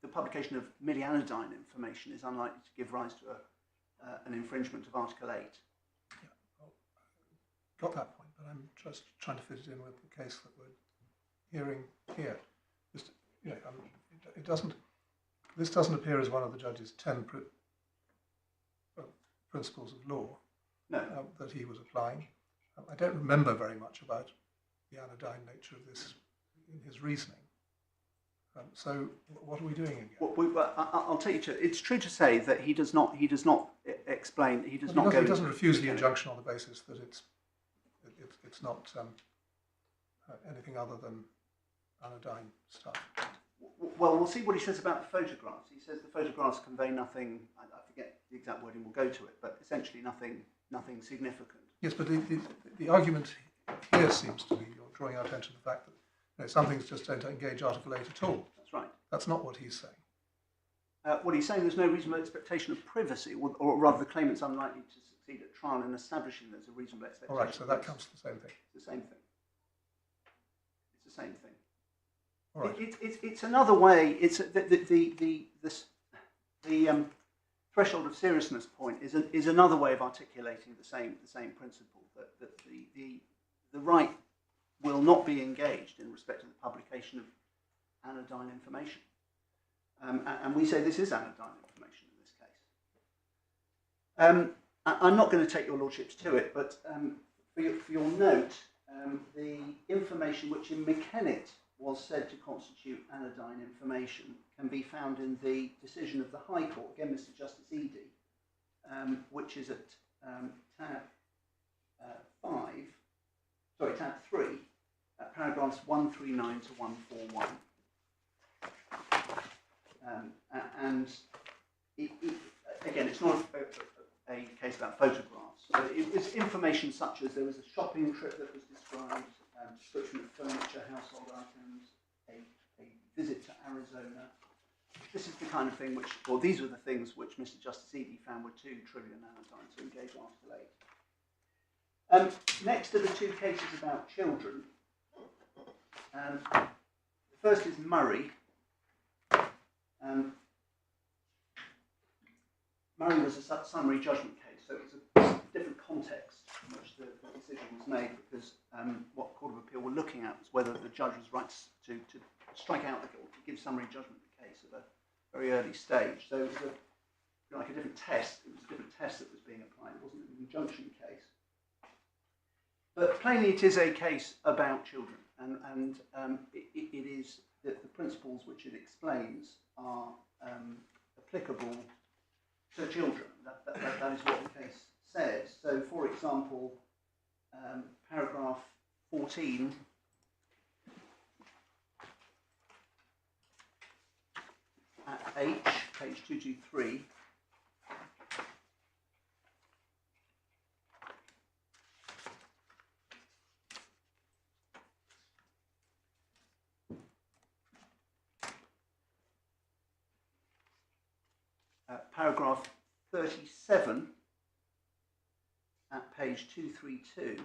the publication of merely anodyne information is unlikely to give rise to an infringement of Article 8. Yeah, well, got that point, but I'm just trying to fit it in with the case that we're hearing here. Just, you know, this doesn't appear as one of the judge's 10 principles of law that he was applying. I don't remember very much about the anodyne nature of this in his reasoning. So what are we doing again? I'll tell you, it's true to say that he does not explain. He doesn't refuse the injunction on the basis that it's not anything other than anodyne stuff. Well, we'll see what he says about the photographs. He says the photographs convey nothing. I forget the exact wording. We'll go to it, but essentially nothing significant. Yes, but the argument here seems to be you're drawing our attention to the fact that some things just don't engage Article 8 at all. That's right. That's not what he's saying. What he's saying, there's no reasonable expectation of privacy, or rather the claimant's unlikely to succeed at trial in establishing there's a reasonable expectation. All right, so that comes to the same thing. It's the same thing. It's the same thing. All right. It's another way. It's the threshold of seriousness point is another way of articulating the same principle that the right will not be engaged in respect to the publication of anodyne information. And we say this is anodyne information in this case. I'm not going to take your lordships to it, but for your note, the information which in McKennitt was said to constitute anodyne information can be found in the decision of the High Court, again Mr Justice Eady, which is at tab 3, paragraphs 139 to 141. And again, it's not a case about photographs. So it was information such as there was a shopping trip that was described, description of furniture, household items, a visit to Arizona. This is the kind of thing which, or these were the things which Mr Justice Eady found were too trivial and anodyne to engage Article 8. Next are the two cases about children. The first is Murray. Murray was a summary judgment case, so it was a different context in which the decision was made, because what the Court of Appeal were looking at was whether the judge was right to strike out the or to give summary judgment the case at a very early stage. So it was like a different test. It was a different test that was being applied. It wasn't an injunction case. But plainly, it is a case about children, and it is that the principles which it explains are applicable to children. That is what the case says. So, for example, paragraph 14 at H, page 223. Paragraph 37 at page 232,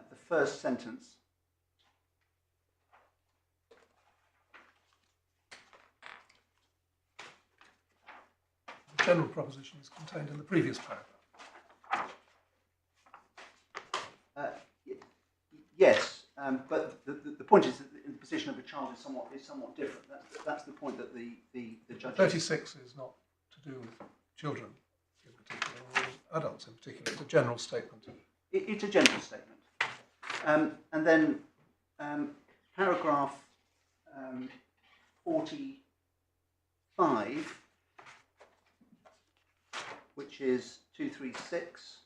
the first sentence. The general proposition is contained in the previous paragraph. Yes, but the point is that the position of a child is somewhat different. That's the point that the judge. 36 is not to do with children in particular, or adults in particular. It's a general statement. It's a general statement. And then paragraph 45, which is 236,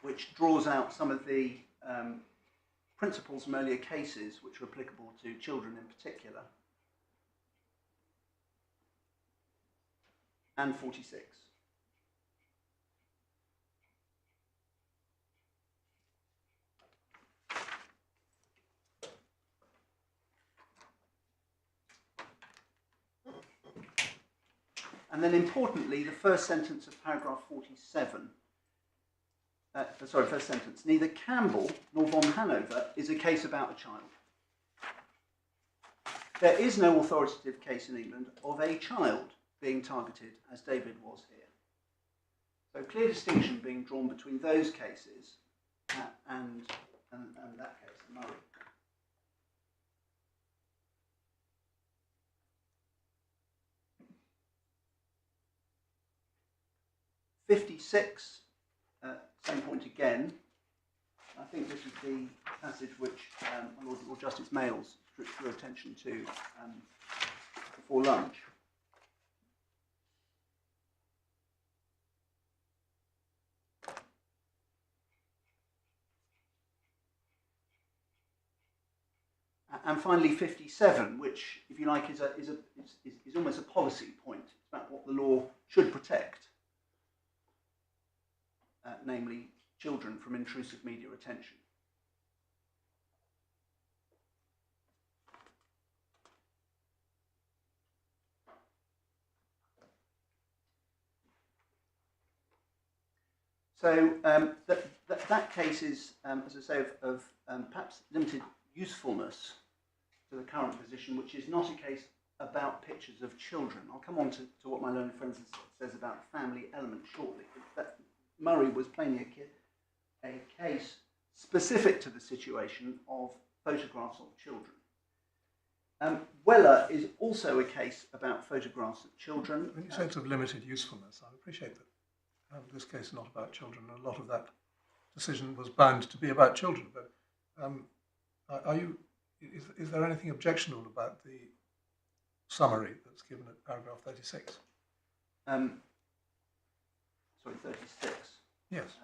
which draws out some of the principles from earlier cases which are applicable to children in particular. And 46. And then importantly, the first sentence of paragraph 47, first sentence, neither Campbell nor von Hanover is a case about a child. There is no authoritative case in England of a child being targeted as David was here. So clear distinction being drawn between those cases and that case, Murray. (56) same point again. I think this is the passage which Lord Justice Mayles drew attention to before lunch. And finally, 57, which, if you like, is almost a policy point. It's about what the law should protect, namely children from intrusive media attention. So that case is, as I say, of perhaps limited usefulness to the current position, which is not a case about pictures of children. I'll come on to what my learned friend says about the family element shortly. But Murray was plainly a case specific to the situation of photographs of children. Weller is also a case about photographs of children. When you say it's of limited usefulness, I appreciate that. This case is not about children. A lot of that decision was bound to be about children. But is there anything objectionable about the summary that's given at paragraph 36? Sorry, 36. Yes.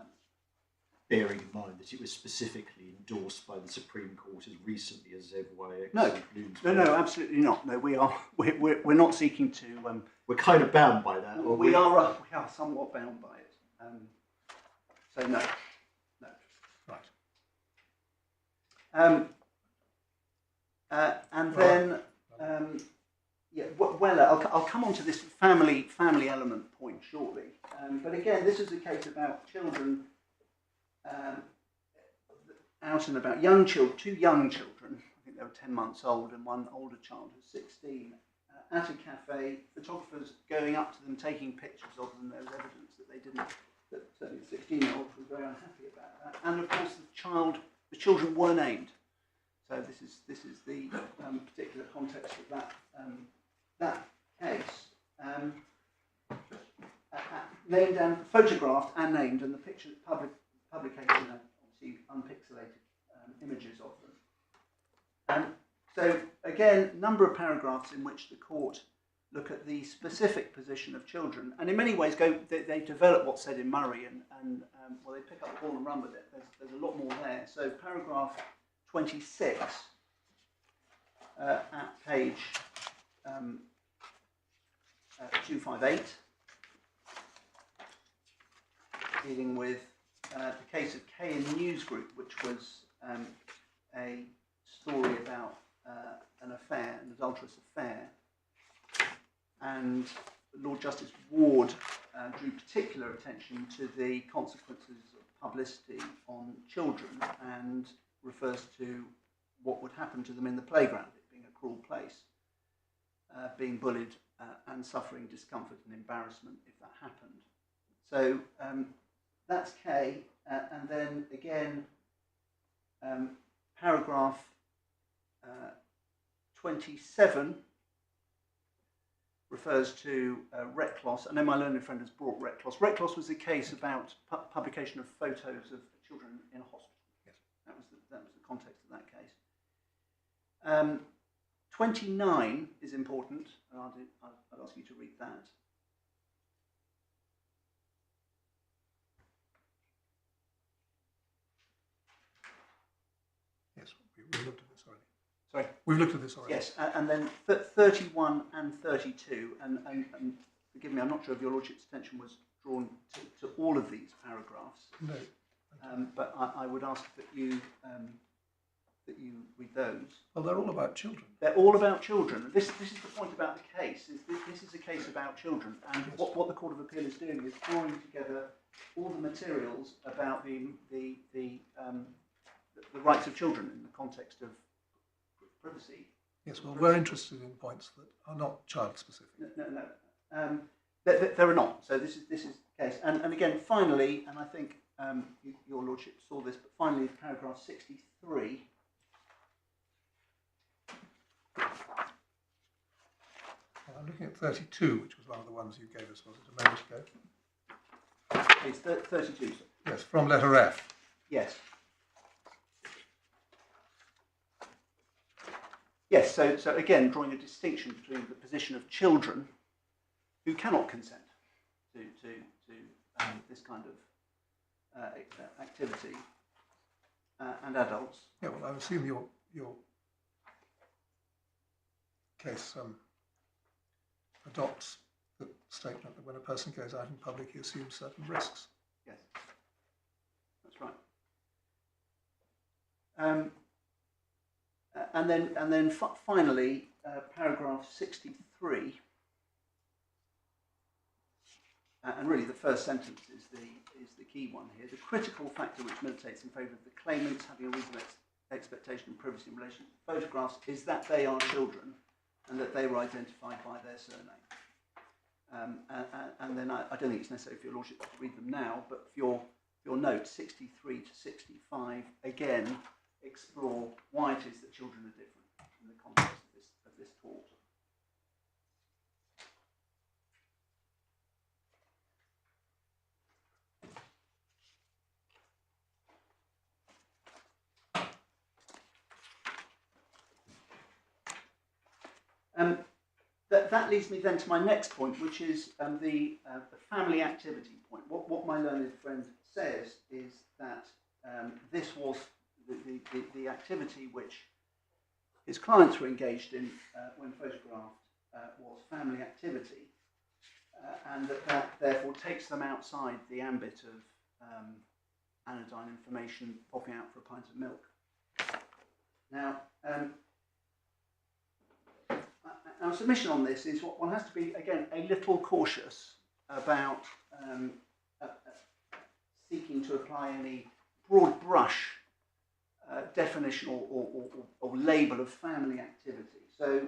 Bearing in mind that it was specifically endorsed by the Supreme Court as recently as Zebway. No, absolutely not. No, we're not seeking to. We're kind of bound by that. We are somewhat bound by it. So no. Right. And then, Weller. I'll come on to this family element point shortly. But again, this is a case about children. Out and about, young children, two young children, I think they were 10 months old, and one older child who's 16, at a cafe, photographers going up to them, taking pictures of them. There was evidence that they didn't, that certainly the 16-year-olds were very unhappy about that. And of course, the children were named. So this is the particular context of that case. Named and photographed and named, and the picture publication are obviously unpixelated images of them. So again, number of paragraphs in which the court look at the specific position of children, and in many ways they develop what's said in Murray, and well, they pick up the ball and run with it. There's a lot more there. So paragraph 26 at page 258, dealing with the case of K and News Group, which was a story about an affair, an adulterous affair, and Lord Justice Ward drew particular attention to the consequences of publicity on children, and refers to what would happen to them in the playground, it being a cruel place, being bullied and suffering discomfort and embarrassment if that happened. So that's K, and then again, paragraph 27 refers to Reclos. I know my learned friend has brought Reclos. Reclos was a case about publication of photos of children in a hospital. Yes. That was the context of that case. 29 is important, and I'd ask you to read that. Yes, we've looked at this already. Sorry? We've looked at this already. Yes, and then 31 and 32, and forgive me, I'm not sure if your Lordship's attention was drawn to all of these paragraphs. No. But I would ask that you read those. Well, they're all about children. They're all about children. This is the point about the case. This is a case about children, and Yes. what the Court of Appeal is doing is drawing together all the materials about the rights of children in the context of privacy. Yes, well, we're interested in points that are not child-specific. No. There are not. So this is the case. And again, finally, and I think your Lordship saw this, but finally, paragraph 63. Well, I'm looking at 32, which was one of the ones you gave us, was it, a moment ago? It's 32. Sir. Yes, from letter F. Yes. Yes, so again, drawing a distinction between the position of children who cannot consent to this kind of activity and adults. Yeah, well, I assume your case adopts the statement that when a person goes out in public, he assumes certain risks. Yes, that's right. And then finally, paragraph 63, and really the first sentence is the key one here. The critical factor which militates in favour of the claimants having a reasonable expectation of privacy in relation to photographs is that they are children and that they were identified by their surname. And then I don't think it's necessary for your lordship to read them now, but for your note 63 to 65 again explore why it is that children are different in the context of this tort. That leads me then to my next point, which is the family activity point. What my learned friend says is that this was the activity which his clients were engaged in when photographed was family activity, and that therefore takes them outside the ambit of anodyne information popping out for a pint of milk. Now, our submission on this is one has to be, again, a little cautious about seeking to apply any broad brush definition or label of family activity. So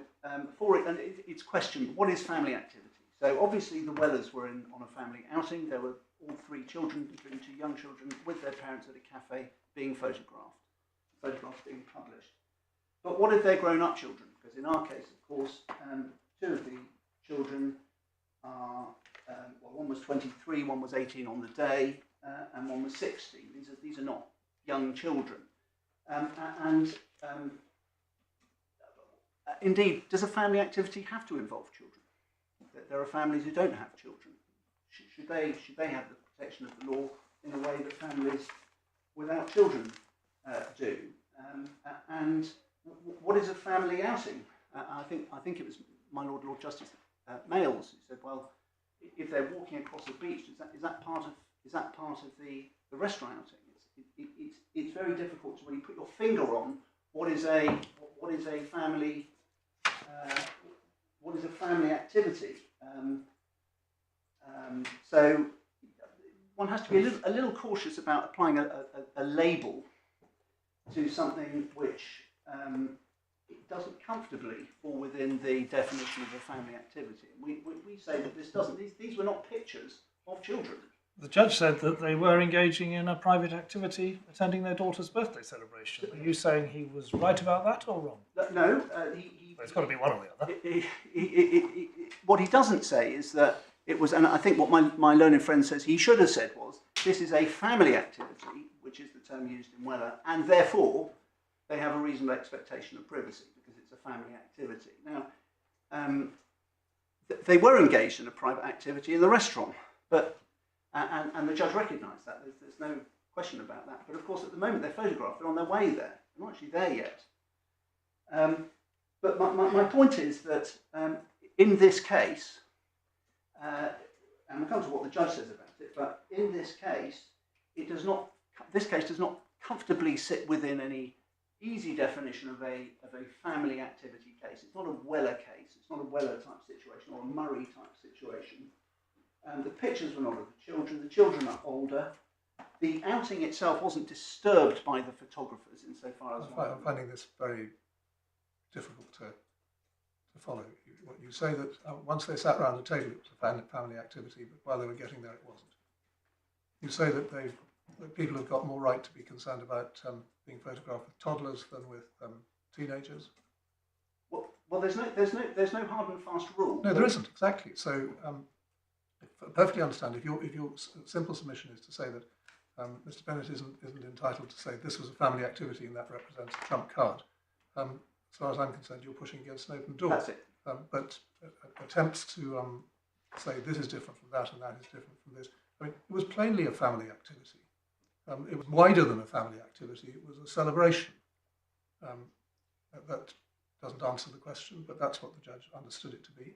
it's questioned, what is family activity? So obviously the Wellers were on a family outing. There were all three children, including two young children, with their parents at a cafe being photographed, photographs being published. But what if they're grown-up children? Because in our case, of course, two of the children are, one was 23, one was 18 on the day, and one was 16. These are not young children. Indeed, does a family activity have to involve children? There are families who don't have children. Should they have the protection of the law in a way that families without children do? And what is a family outing? I think it was my Lord Justice Males who said, well, if they're walking across a beach, is that part of the restaurant outing? It's very difficult to really put your finger on what is a family activity. So one has to be a little cautious about applying a label to something which it doesn't comfortably fall within the definition of a family activity. We say that this doesn't. These were not pictures of children. The judge said that they were engaging in a private activity, attending their daughter's birthday celebration. Are you saying he was right about that or wrong? No. Well, it's got to be one or the other. What he doesn't say is that it was, and I think what my learned friend says he should have said was, this is a family activity, which is the term used in Weller, and therefore they have a reasonable expectation of privacy because it's a family activity. Now, they were engaged in a private activity in the restaurant, but and the judge recognised that. There's no question about that. But of course, at the moment they're photographed, they're on their way there. They're not actually there yet. But my point is that in this case, and we'll come to what the judge says about it, but in this case, this case does not comfortably sit within any easy definition of a family activity case. It's not a Weller case. It's not a Weller type situation or a Murray type situation. The pictures were not of the children. The children are older. The outing itself wasn't disturbed by the photographers insofar as... I'm finding this very difficult to follow. You say that once they sat around the table it was a family activity, but while they were getting there it wasn't. You say that people have got more right to be concerned about being photographed with toddlers than with teenagers. Well, there's no hard and fast rule. No, there isn't, exactly. So I perfectly understand if your simple submission is to say that Mr. Bennett isn't entitled to say this was a family activity and that represents a trump card. As far as I'm concerned, you're pushing against an open door. That's it. But attempts to say this is different from that and that is different from this. I mean, it was plainly a family activity. It was wider than a family activity. It was a celebration that doesn't answer the question, but that's what the judge understood it to be.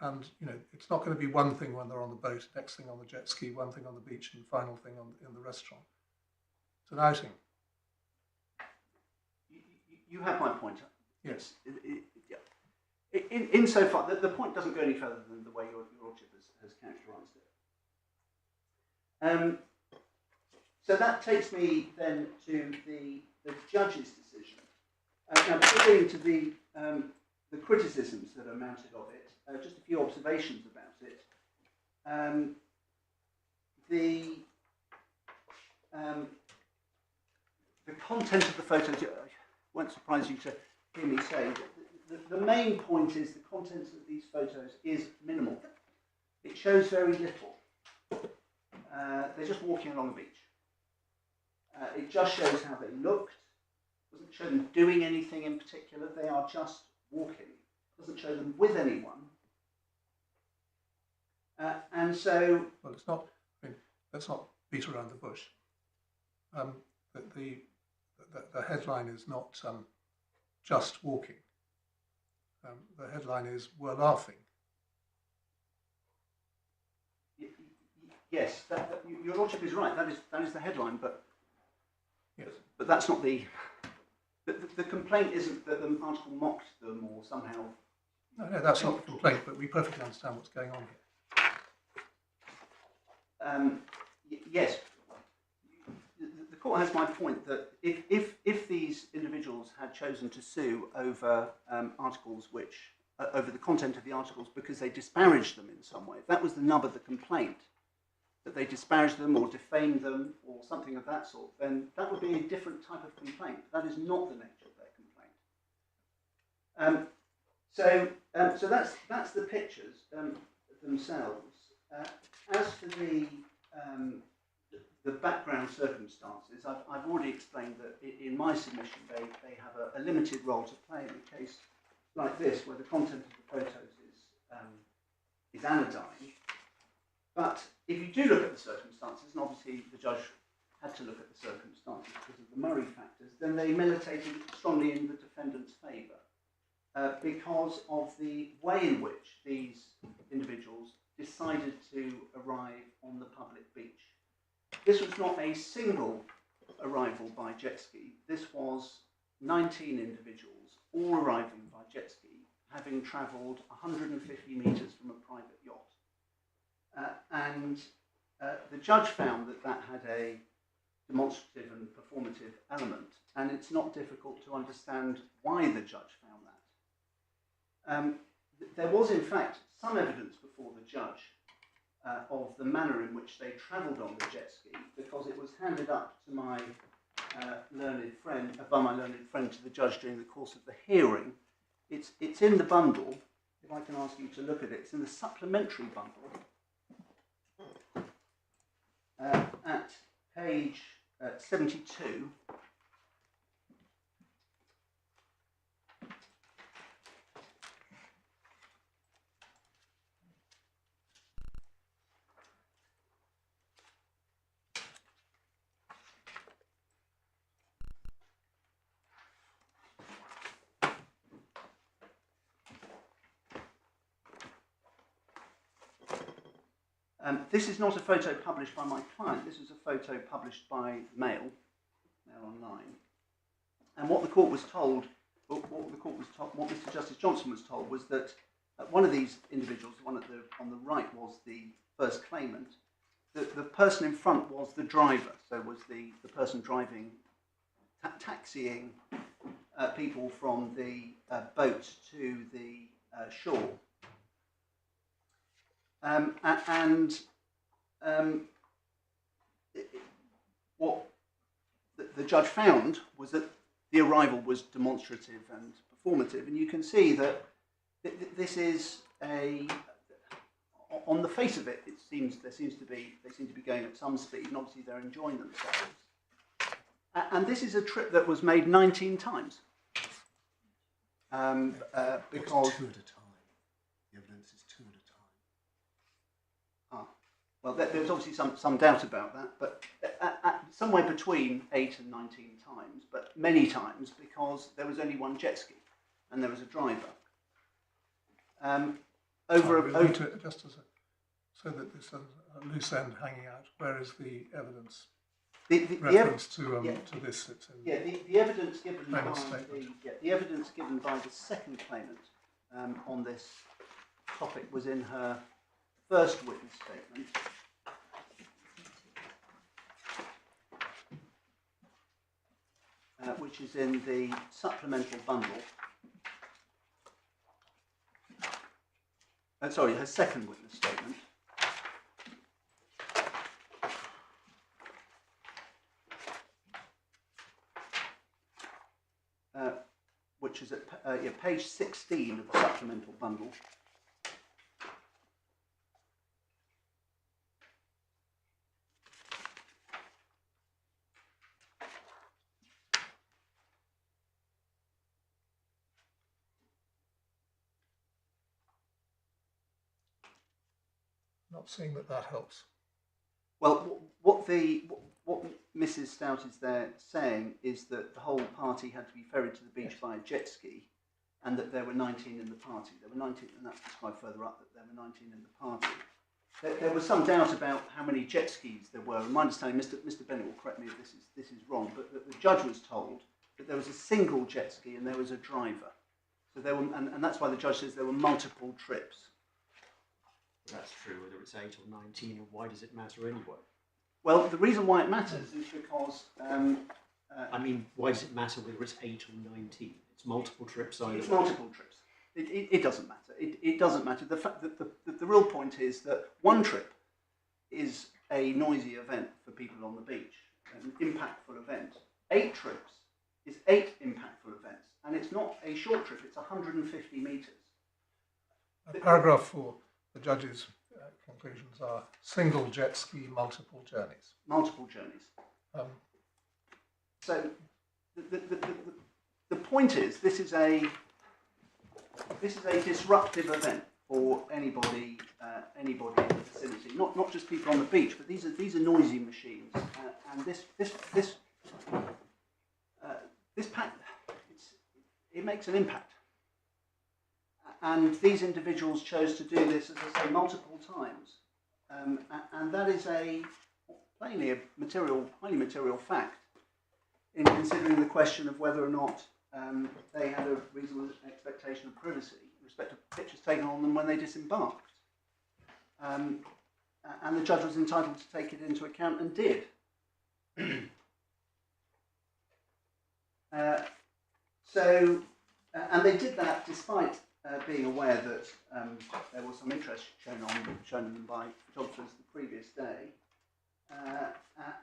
And it's not going to be one thing when they're on the boat, next thing on the jet ski, one thing on the beach, and final thing in the restaurant. It's an outing. You have my point. Yes. Insofar, the point doesn't go any further than the way your lordship has characterised it. So that takes me then to the judge's decision. Now, before getting to the criticisms that are mounted of it, just a few observations about it. The content of the photos, won't surprise you to hear me say, the main point is the content of these photos is minimal. It shows very little. They're just walking along the beach. It just shows how they looked. It doesn't show them doing anything in particular. They are just walking. It doesn't show them with anyone. And so... Well, it's not, let's not beat around the bush. The headline is not just walking. The headline is, we're laughing. Yes, your lordship is right. That is the headline, but yes, but that's not the complaint. Isn't that the article mocked them or somehow? No, that's not the complaint. But we perfectly understand what's going on here. Yes, the court has my point that if these individuals had chosen to sue over articles which over the content of the articles because they disparaged them in some way, if that was the nub of the complaint, that they disparaged them or defamed them or something of that sort, then that would be a different type of complaint. That is not the nature of their complaint. So that's the pictures themselves. As for the background circumstances, I've already explained that in my submission they have a limited role to play in a case like this, where the content of the photos is anodyne. But if you do look at the circumstances, and obviously the judge had to look at the circumstances because of the Murray factors, then they militated strongly in the defendant's favour because of the way in which these individuals decided to arrive on the public beach. This was not a single arrival by jet ski. This was 19 individuals all arriving by jet ski, having travelled 150 metres from a private yacht. And the judge found that had a demonstrative and performative element, and it's not difficult to understand why the judge found that. There was, in fact, some evidence before the judge of the manner in which they travelled on the jet ski, because it was handed up to my learned friend, by my learned friend to the judge during the course of the hearing. It's in the bundle. If I can ask you to look at it, it's in the supplementary bundle. At page 72, this is not a photo published by my client. This is a photo published by Mail Online. And what the court was told, what Mr. Justice Johnson was told, was that one of these individuals, the one on the right, was the first claimant. The person in front was the driver, so was the person driving, taxiing people from the boat to the shore. What the judge found was that the arrival was demonstrative and performative, and you can see that this is on the face of it, they seem to be going at some speed, and obviously they're enjoying themselves. And this is a trip that was made 19 times. Because 2 at a time. The evidence is 2 at a time. Well, there's obviously some doubt about that, but somewhere between 8 and 19 times, but many times because there was only one jet ski. and there was a driver. Just as so that there's a loose end hanging out. Where is the evidence? Reference to this. It's in the evidence given by claimant's statement. the evidence given by the second claimant on this topic was in her first witness statement. Which is in the supplemental bundle. Sorry, her second witness statement. Which is at page 16 of the supplemental bundle. Not seeing that helps. Well, what Mrs. Stoute is there saying is that the whole party had to be ferried to the beach by a jet ski, and that there were 19 in the party. There were 19, and that's described further up that there were 19 in the party. There was some doubt about how many jet skis there were. And my understanding, Mr. Bennett will correct me if this is wrong, but the judge was told that there was a single jet ski and there was a driver. So there were, and that's why the judge says there were multiple trips. That's true, whether it's 8 or 19, and why does it matter anyway? Well, the reason why it matters is because... I mean, why does it matter whether it's 8 or 19? It's multiple trips either It's way. multiple trips. It doesn't matter. It doesn't matter. The fact that the real point is that one trip is a noisy event for people on the beach, an impactful event. 8 trips is 8 impactful events, and it's not a short trip, it's 150 metres. Paragraph 4. The judge's conclusions are single jet ski, multiple journeys. Multiple journeys. So the point is, this is a disruptive event for anybody in the vicinity. Not just people on the beach, but these are noisy machines, and it makes an impact. And these individuals chose to do this, as I say, multiple times, and that is plainly a highly material fact in considering the question of whether or not they had a reasonable expectation of privacy in respect to pictures taken on them when they disembarked. And the judge was entitled to take it into account and did. And they did that despite being aware that there was some interest shown in them by photographers the previous day,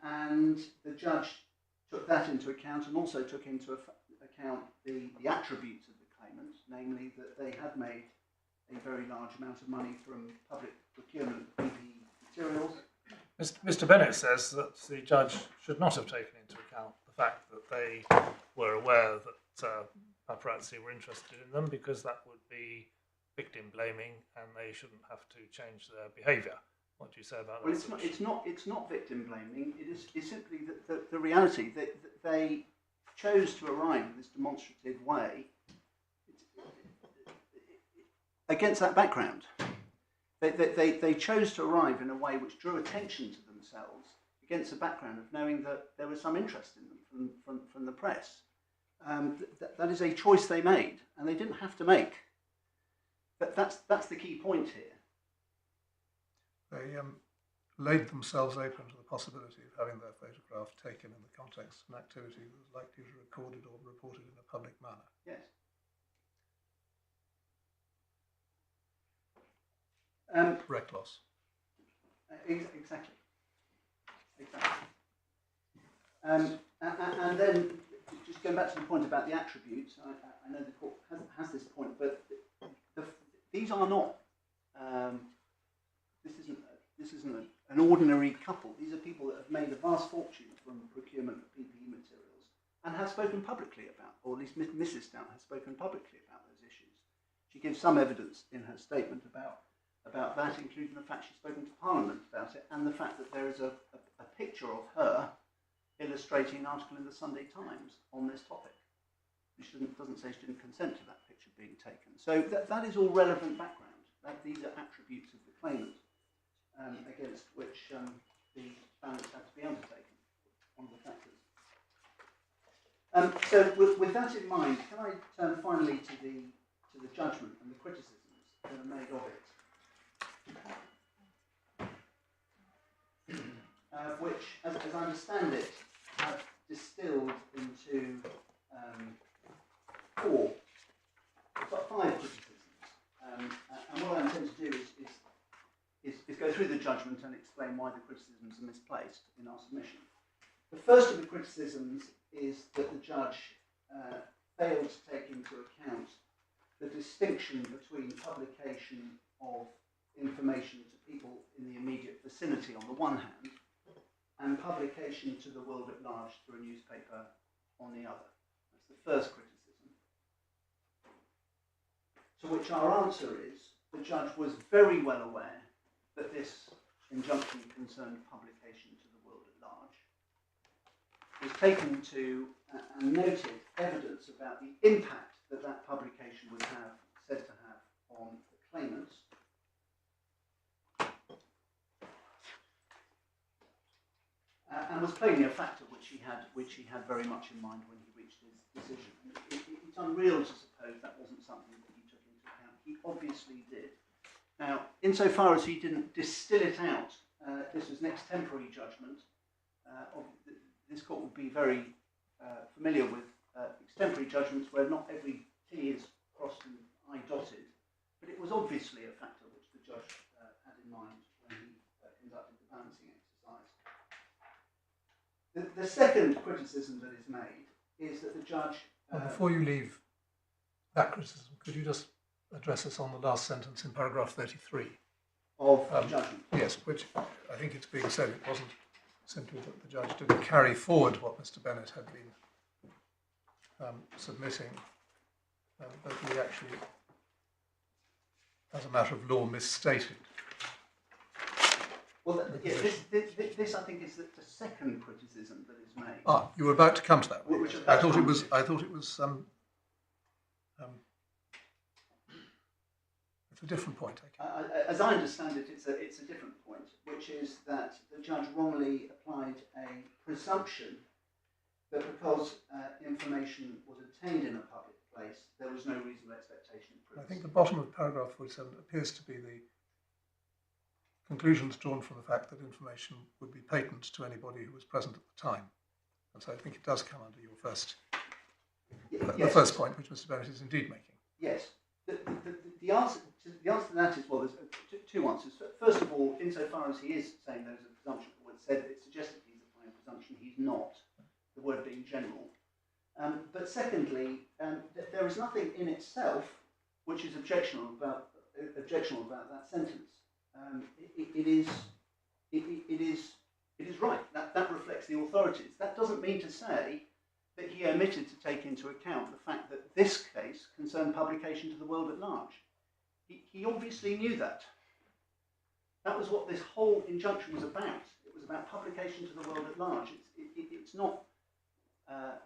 and the judge took that into account and also took into account the attributes of the claimants, namely that they had made a very large amount of money from public procurement of PPE materials. Mr. Bennett says that the judge should not have taken into account the fact that they were aware that paparazzi were interested in them, because that would be victim blaming and they shouldn't have to change their behaviour. What do you say about that? Well, it's not victim blaming. It's simply the reality that they chose to arrive in this demonstrative way against that background. They chose to arrive in a way which drew attention to themselves against the background of knowing that there was some interest in them from the press. That is a choice they made, and they didn't have to make. That's the key point here. They laid themselves open to the possibility of having their photograph taken in the context of an activity that was likely to be recorded or reported in a public manner. Yes. Rec loss. Exactly. And then, just going back to the point about the attributes, I know the court has this point, but these are not. This isn't an ordinary couple. These are people that have made a vast fortune from procurement of PPE materials and have spoken publicly about, or at least Mrs. Stoute has spoken publicly about those issues. She gives some evidence in her statement about that, including the fact she's spoken to Parliament about it, and the fact that there is a picture of her illustrating an article in the Sunday Times on this topic. doesn't say she didn't consent to that picture being taken. So that is all relevant background. These are attributes of the claimant against which the balance had to be undertaken, one of the factors. So with that in mind, can I turn finally to the judgment and the criticisms that are made of it, which, as I understand it, have distilled into five criticisms. And what I intend to do is go through the judgment and explain why the criticisms are misplaced in our submission. The first of the criticisms is that the judge failed to take into account the distinction between publication of information to people in the immediate vicinity on the one hand, and publication to the world at large through a newspaper on the other. That's the first criticism. To which our answer is, the judge was very well aware that this injunction concerned publication to the world at large, was taken to and noted evidence about the impact that that publication would have, said to have, on the claimants, and was plainly a factor which he had very much in mind when he reached his decision. It's unreal to suppose that wasn't something that he took into account. He obviously did. Now, insofar as he didn't distill it out, this was an extemporary judgment. This court would be very familiar with extemporary judgments where not every T is crossed and I dotted, but it was obviously a factor which the judge had in mind when he conducted the balancing exercise. The second criticism that is made is that the judge... Before you leave that criticism, could you just address us on the last sentence in paragraph 33? Of the judgment? Yes, which I think it's being said, it wasn't simply that the judge didn't carry forward what Mr. Bennett had been submitting, but he actually, as a matter of law, misstated. Well, this I think is the second criticism that is made. Ah, you were about to come to that. I thought it was. It's a different point. As I understand it, it's a different point, which is that the judge wrongly applied a presumption that because information was obtained in a public place, there was no reasonable expectation of privacy. I think the bottom of paragraph 47 appears to be the conclusions drawn from the fact that information would be patent to anybody who was present at the time. And so I think it does come under your first, the first point, which Mr. Bennett is indeed making. Yes. The answer to that is, well, there's two answers. First of all, insofar as he is saying there's a presumption, or it suggested he's applying a presumption, he's not, the word being general. But secondly, there is nothing in itself which is objectionable about that sentence. It is right. That reflects the authorities. That doesn't mean to say that he omitted to take into account the fact that this case concerned publication to the world at large. He obviously knew that. That was what this whole injunction was about. It was about publication to the world at large. It's not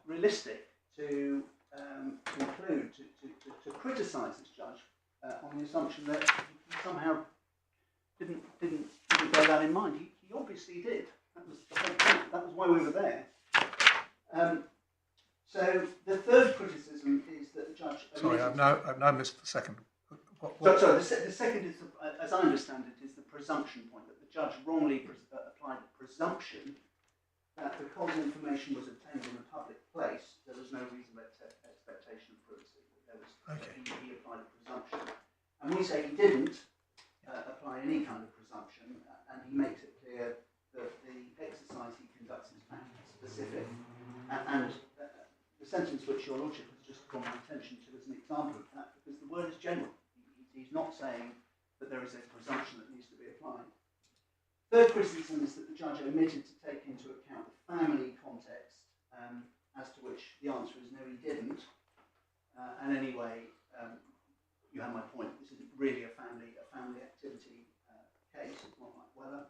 realistic to conclude, to criticise this judge on the assumption that he somehow didn't bear that in mind. He obviously did. That was the whole point. That was why we were there. So the third criticism is that the judge... Sorry, I've now missed the second. Sorry, the second is, as I understand it, is the presumption point, that the judge wrongly applied a presumption that because information was obtained in a public place, there was no reasonable expectation of privacy. He applied a presumption. And we say he didn't apply any kind of presumption, and he makes it clear that the exercise he conducts is fact specific. And the sentence which your Lordship has just drawn my attention to is an example of that, because the word is general. He's not saying that there is a presumption that needs to be applied. Third criticism is that the judge omitted to take into account the family context, as to which the answer is no, he didn't. And anyway, you have my point. This isn't really a family activity case. It's not like Weller.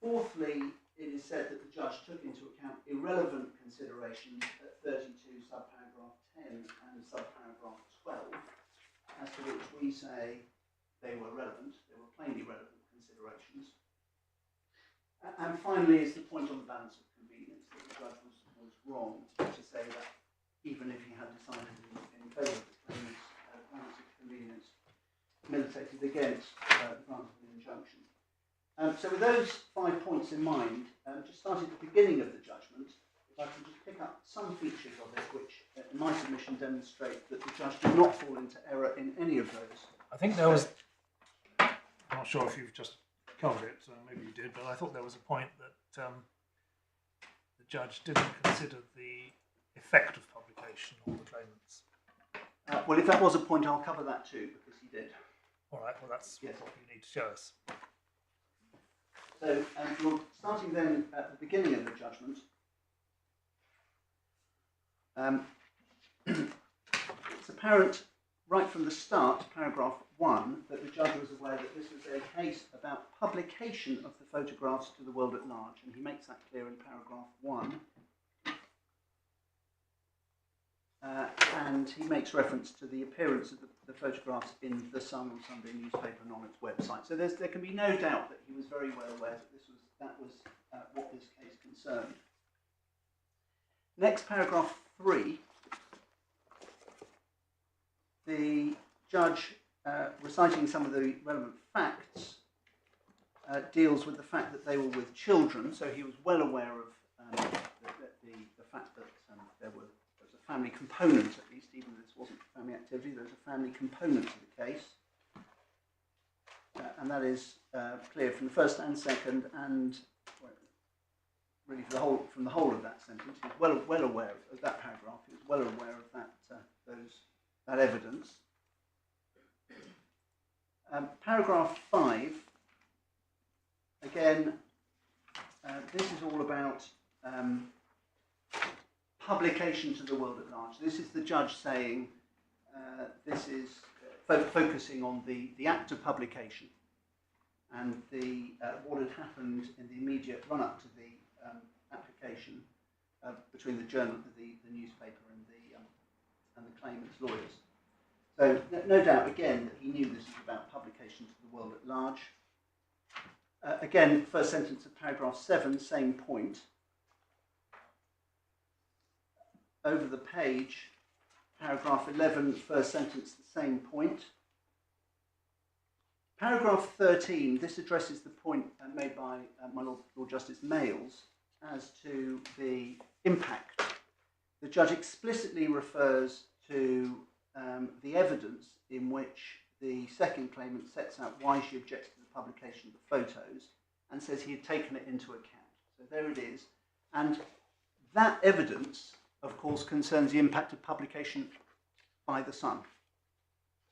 Fourthly, it is said that the judge took into account irrelevant considerations at 32 subparagraph 10. and subparagraph 12, as to which we say they were relevant, they were plainly relevant considerations. And finally is the point on the balance of convenience, that the judge was wrong to say that even if he had decided in favour of the claimant's balance of convenience, militated against the grant of an injunction. So with those 5 points in mind, just starting at the beginning of the judgment, if I can just pick up some features of it which, in my submission, demonstrate that the judge did not fall into error in any of those. I think there was, I'm not sure if you've just covered it, maybe you did, but I thought there was a point that the judge didn't consider the effect of publication on the claimants. Well, if that was a point, I'll cover that too, because he did. All right, well, that's Yes. what you need to show us. So, you're starting then at the beginning of the judgment. It's apparent right from the start, paragraph 1, that the judge was aware that this was a case about publication of the photographs to the world at large, and he makes that clear in paragraph 1. And he makes reference to the appearance of the photographs in the Sun on Sunday newspaper and on its website. So there can be no doubt that he was very well aware that that was what this case concerned. Next, paragraph 3, the judge, reciting some of the relevant facts, deals with the fact that they were with children, so he was well aware of the fact that there was a family component, at least, even though this wasn't family activity, there was a family component to the case. And that is clear from the first and second, and really from the whole of that sentence. He was well aware of that paragraph. He was well aware of that evidence. Paragraph 5. Again, this is all about publication to the world at large. This is the judge saying this is focusing on the act of publication and what had happened in the immediate run-up to the application between the journal, the newspaper, and the claimant's lawyers. So no doubt again that he knew this was about publication to the world at large. Again, first sentence of paragraph 7, same point. Over the page, paragraph 11, first sentence, the same point. Paragraph 13, this addresses the point made by my Lord Justice Males as to the impact. The judge explicitly refers to the evidence in which the second claimant sets out why she objects to the publication of the photos and says he had taken it into account. So there it is. And that evidence, of course, concerns the impact of publication by the Sun.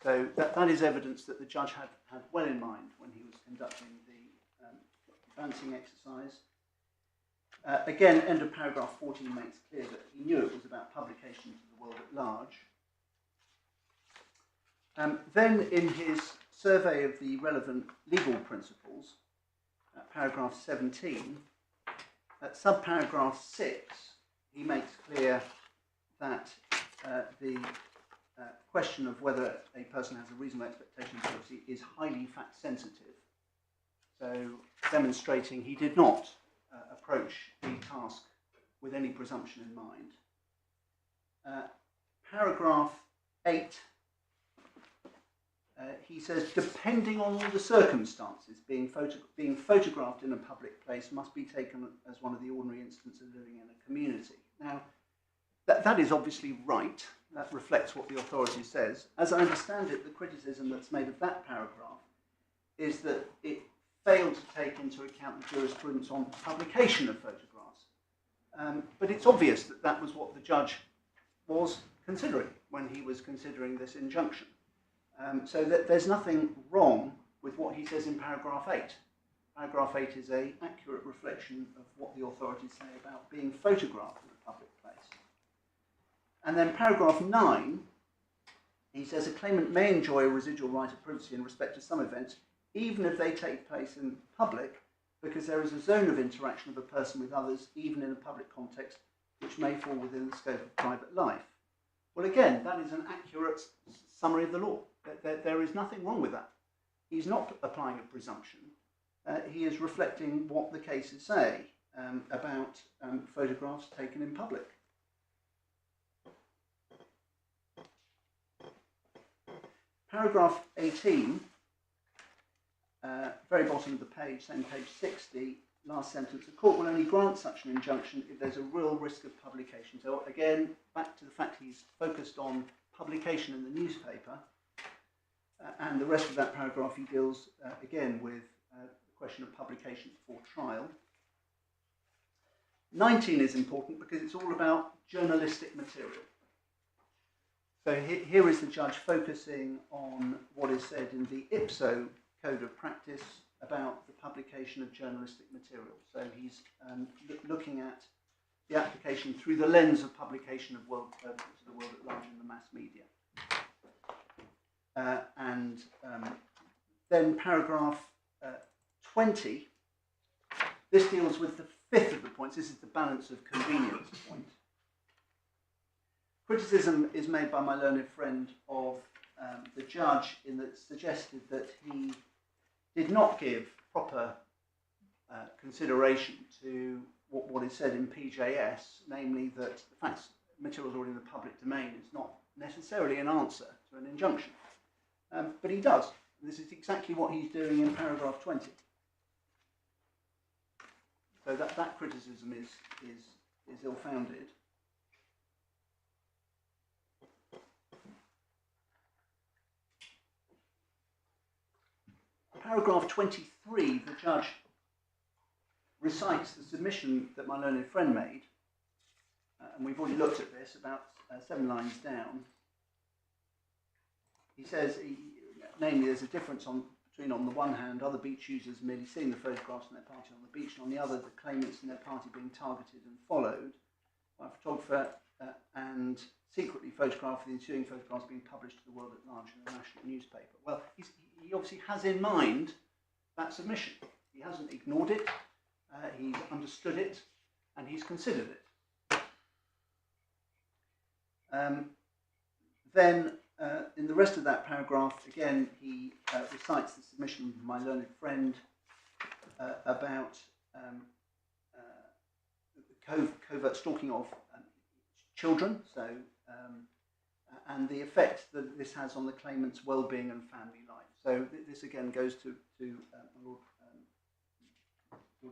So that is evidence that the judge had well in mind when he was conducting the balancing exercise. Again, end of paragraph 14 makes clear that he knew it was about publication to the world at large. Then in his survey of the relevant legal principles, paragraph 17, at subparagraph 6, he makes clear that the question of whether a person has a reasonable expectation of privacy is highly fact sensitive. So demonstrating he did not approach the task with any presumption in mind. Paragraph 8, he says, depending on all the circumstances, being photographed in a public place must be taken as one of the ordinary instances of living in a community. Now, that is obviously right. That reflects what the authority says. As I understand it, the criticism that's made of that paragraph is that it failed to take into account the jurisprudence on publication of photographs. But it's obvious that that was what the judge was considering when he was considering this injunction. So that there's nothing wrong with what he says in paragraph 8. Paragraph 8 is an accurate reflection of what the authorities say about being photographed in a public place. And then paragraph 9, he says a claimant may enjoy a residual right of privacy in respect to some events, even if they take place in public, because there is a zone of interaction of a person with others, even in a public context, which may fall within the scope of private life. Well, again, that is an accurate summary of the law. There is nothing wrong with that. He's not applying a presumption. He is reflecting what the cases say about photographs taken in public. Paragraph 18, very bottom of the page, same page 60, last sentence, the court will only grant such an injunction if there's a real risk of publication. So again, back to the fact he's focused on publication in the newspaper, and the rest of that paragraph he deals again with the question of publication before trial. 19 is important because it's all about journalistic material. So here is the judge focusing on what is said in the ipso code of practice about the publication of journalistic material. So he's looking at the application through the lens of publication of to the world at large in the mass media. Then paragraph 20, this deals with the fifth of the points. This is the balance of convenience point. Criticism is made by my learned friend of the judge in that it suggested that he did not give proper consideration to what is said in PJS, namely that the fact materials already in the public domain is not necessarily an answer to an injunction. But he does. This is exactly what he's doing in paragraph 20. So that criticism is ill-founded. Paragraph 23, the judge recites the submission that my learned friend made, and we've already looked at this about 7 lines down. He says, namely, there's a difference between, on the one hand, other beach users merely seeing the photographs in their party on the beach, and on the other, the claimants in their party being targeted and followed by a photographer and secretly photographed, the ensuing photographs being published to the world at large in a national newspaper. Well, he obviously has in mind that submission. He hasn't ignored it, he's understood it, and he's considered it. Then, in the rest of that paragraph, again, he recites the submission of my learned friend about covert stalking of children, so and the effect that this has on the claimant's well-being and family life. So this again goes to Lord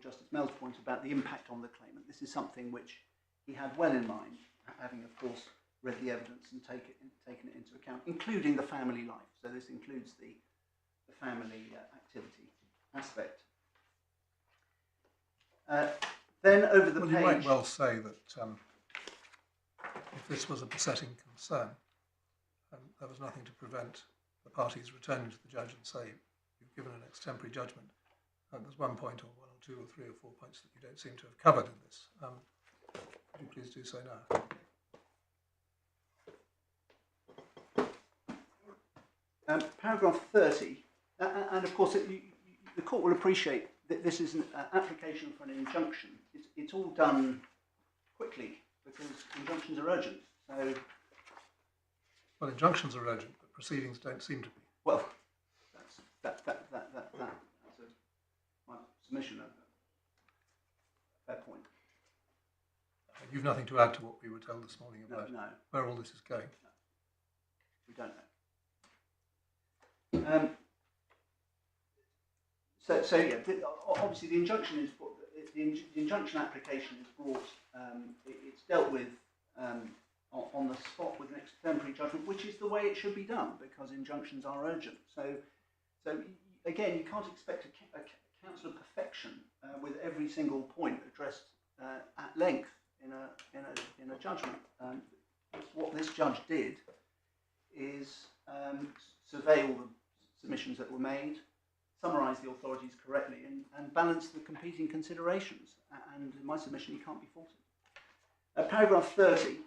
Justice Mell's point about the impact on the claimant. This is something which he had well in mind, having of course read the evidence and taken it into account, including the family life. So this includes the family activity aspect. Then over the page... You might well say that if this was a besetting concern, there was nothing to prevent the parties returning to the judge and say, you've given an extemporary judgment. There's one point or one or two or three or four points that you don't seem to have covered in this. Could you please do so now? Paragraph 30, and of course the court will appreciate that this is an application for an injunction. It's all done quickly because injunctions are urgent. So, well, injunctions are urgent, but proceedings don't seem to be. Well, that's my submission. A fair point. You've nothing to add to what we were told this morning about no. where all this is going. No. We don't know. So yeah, obviously the injunction is the injunction application is brought. It's dealt with on the spot with an extemporary judgment, which is the way it should be done because injunctions are urgent. So again, you can't expect a counsel of perfection with every single point addressed at length in a judgment. What this judge did is survey all the submissions that were made, summarise the authorities correctly, and balance the competing considerations. And in my submission, he can't be faulted. Paragraph 30,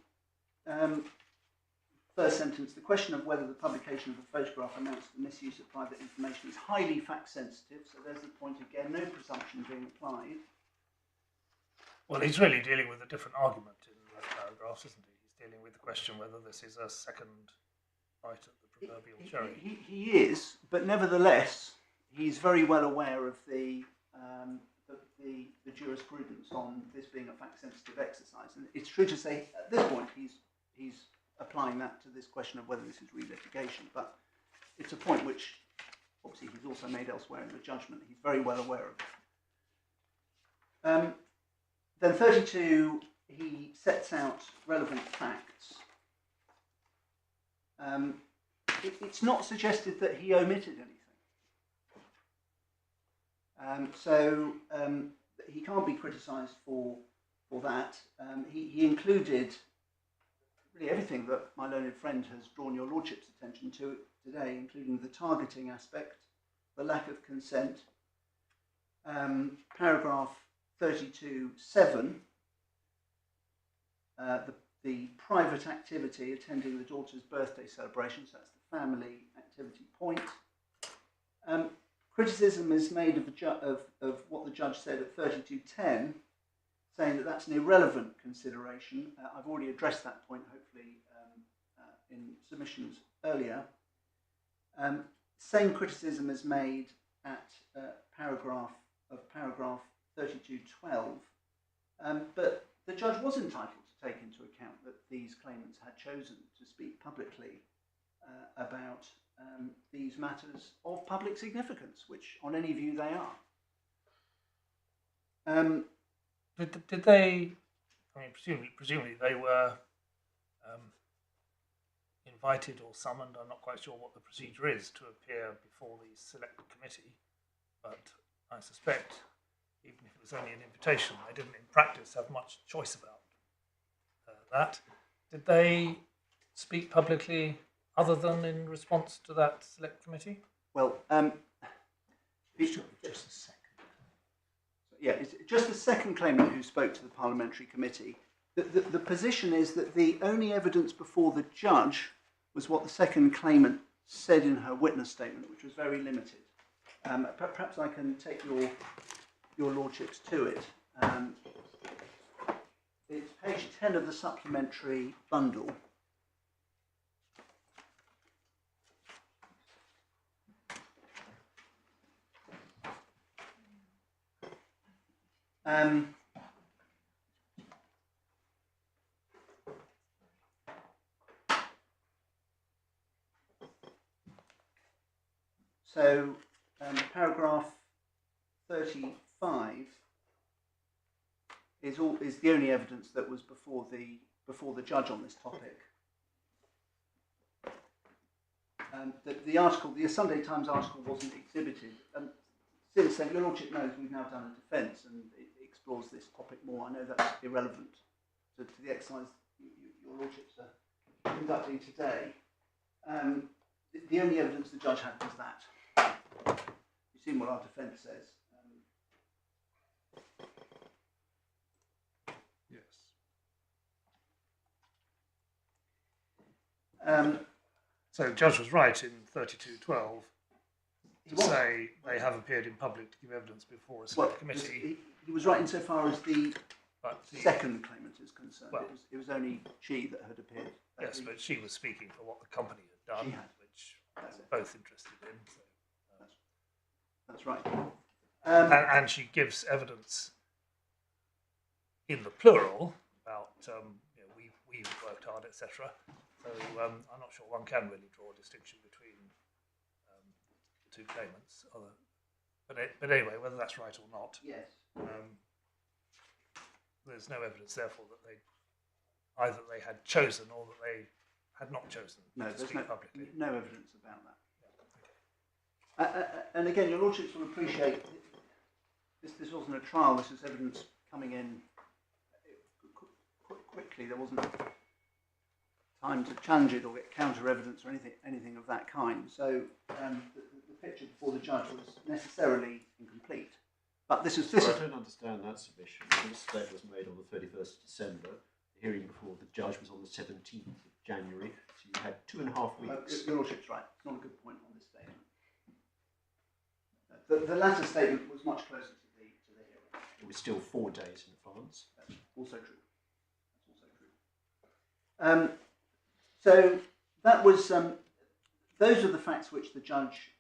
first sentence, the question of whether the publication of a photograph amounts to misuse of private information is highly fact-sensitive, so there's the point again, no presumption being applied. Well, he's really dealing with a different argument in those paragraphs, isn't he? He's dealing with the question whether this is a second bite at the proverbial cherry. He is, but nevertheless, he's very well aware of the jurisprudence on this being a fact-sensitive exercise. And it's true to say at this point he's applying that to this question of whether this is re-litigation, but it's a point which obviously he's also made elsewhere in the judgment. He's very well aware of it. Then 32, he sets out relevant facts. It's not suggested that he omitted anything. So he can't be criticised for that. He included really everything that my learned friend has drawn your lordship's attention to today, including the targeting aspect, the lack of consent, paragraph 32(7), the private activity attending the daughter's birthday celebration, so that's the family activity point. Criticism is made of what the judge said at 32(10), saying that that's an irrelevant consideration. I've already addressed that point, hopefully, in submissions earlier. Same criticism is made at paragraph 32(12), but the judge was entitled to take into account that these claimants had chosen to speak publicly about these matters of public significance, which on any view they are. Did they? I mean, presumably they were invited or summoned. I'm not quite sure what the procedure is to appear before the select committee, but I suspect even if it was only an invitation, they didn't in practice have much choice about that. Did they speak publicly other than in response to that select committee? Well, Just a second. yeah, it's just the second claimant who spoke to the parliamentary committee. The position is that the only evidence before the judge was what the second claimant said in her witness statement, which was very limited. Perhaps I can take your lordships to it. It's page 10 of the supplementary bundle. So paragraph 35 is the only evidence that was before the judge on this topic. The article, the Sunday Times article, wasn't exhibited. Since then, your lordship knows we've now done a defence and it explores this topic more. I know that's irrelevant to the exercise your lordships are conducting today. The only evidence the judge had was that. You've seen what our defence says. Yes. So the judge was right in 32(12 to say they have appeared in public to give evidence before a select committee. He was right insofar as the second claimant is concerned. Well, it was only she that had appeared. Yes, but she was speaking for what the company had done, which we're both interested in. So, that's right. And she gives evidence in the plural about we've worked hard, etc. So I'm not sure one can really draw a distinction between the two claimants. But anyway, whether that's right or not, yes. There's no evidence, therefore, that either they had chosen or that they had not chosen to speak publicly. No evidence about that. Yeah, okay. And again, your lordships will appreciate this wasn't a trial. This was evidence coming in quickly. There wasn't time to challenge it or get counter evidence or anything of that kind. So the picture before the judge was necessarily incomplete. But this is. I don't understand that submission. This statement was made on the 31st of December. The hearing before the judge was on the 17th of January. So you had 2.5 weeks. Your lordship's right. It's not a good point on this statement. The latter statement was much closer to the hearing. It was still 4 days in advance. That's also true. So that was those are the facts which the judge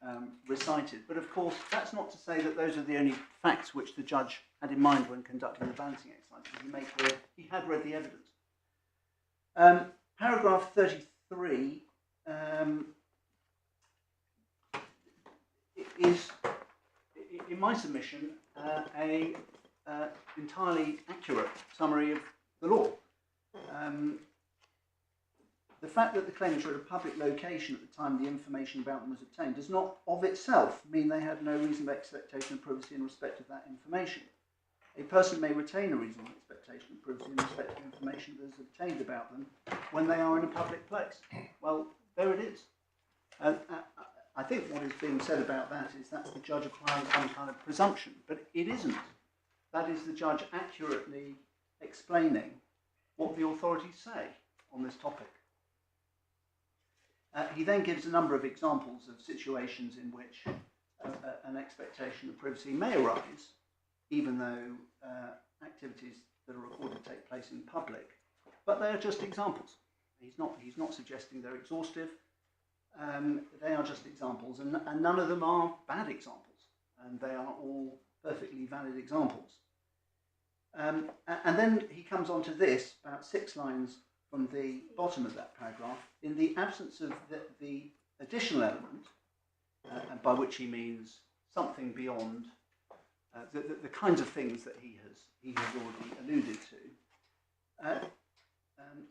recited. But of course, that's not to say that those are the only facts which the judge had in mind when conducting the balancing exercise. As he made clear, he had read the evidence. Paragraph 33 is, in my submission, a entirely accurate summary of the law. The fact that the claimants were at a public location at the time the information about them was obtained does not of itself mean they had no reasonable expectation of privacy in respect of that information. A person may retain a reasonable expectation of privacy in respect of information that is obtained about them when they are in a public place. Well, there it is. I think what is being said about that is that's the judge applying some kind of presumption, but it isn't. That is the judge accurately explaining what the authorities say on this topic. He then gives a number of examples of situations in which an expectation of privacy may arise, even though activities that are recorded take place in public, but they are just examples. He's not suggesting they're exhaustive. They are just examples, and none of them are bad examples, and they are all perfectly valid examples. And then he comes on to this, about 6 lines from the bottom of that paragraph, in the absence of the additional element, and by which he means something beyond the kinds of things that he has already alluded to.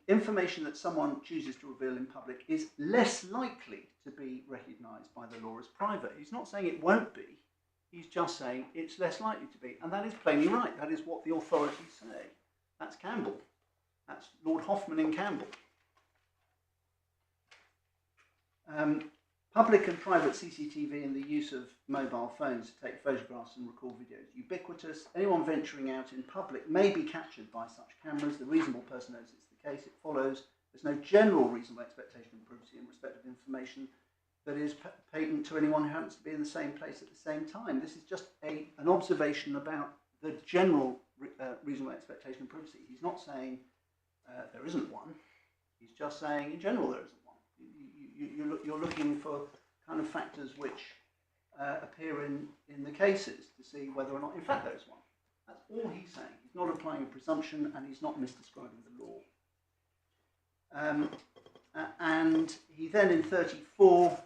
Information that someone chooses to reveal in public is less likely to be recognised by the law as private. He's not saying it won't be, he's just saying it's less likely to be. And that is plainly right. That is what the authorities say. That's Campbell. That's Lord Hoffman in Campbell. Public and private CCTV and the use of mobile phones to take photographs and record videos. Ubiquitous. Anyone venturing out in public may be captured by such cameras. The reasonable person knows it's the case. It follows there's no general reasonable expectation of privacy in respect of information that is patent to anyone who happens to be in the same place at the same time. This is just an observation about the general reasonable expectation of privacy. He's not saying there isn't one. He's just saying in general there isn't one. You're looking for kind of factors which appear in the cases to see whether or not in fact there is one. That's all he's saying. He's not applying a presumption and he's not misdescribing the law. And he then in 34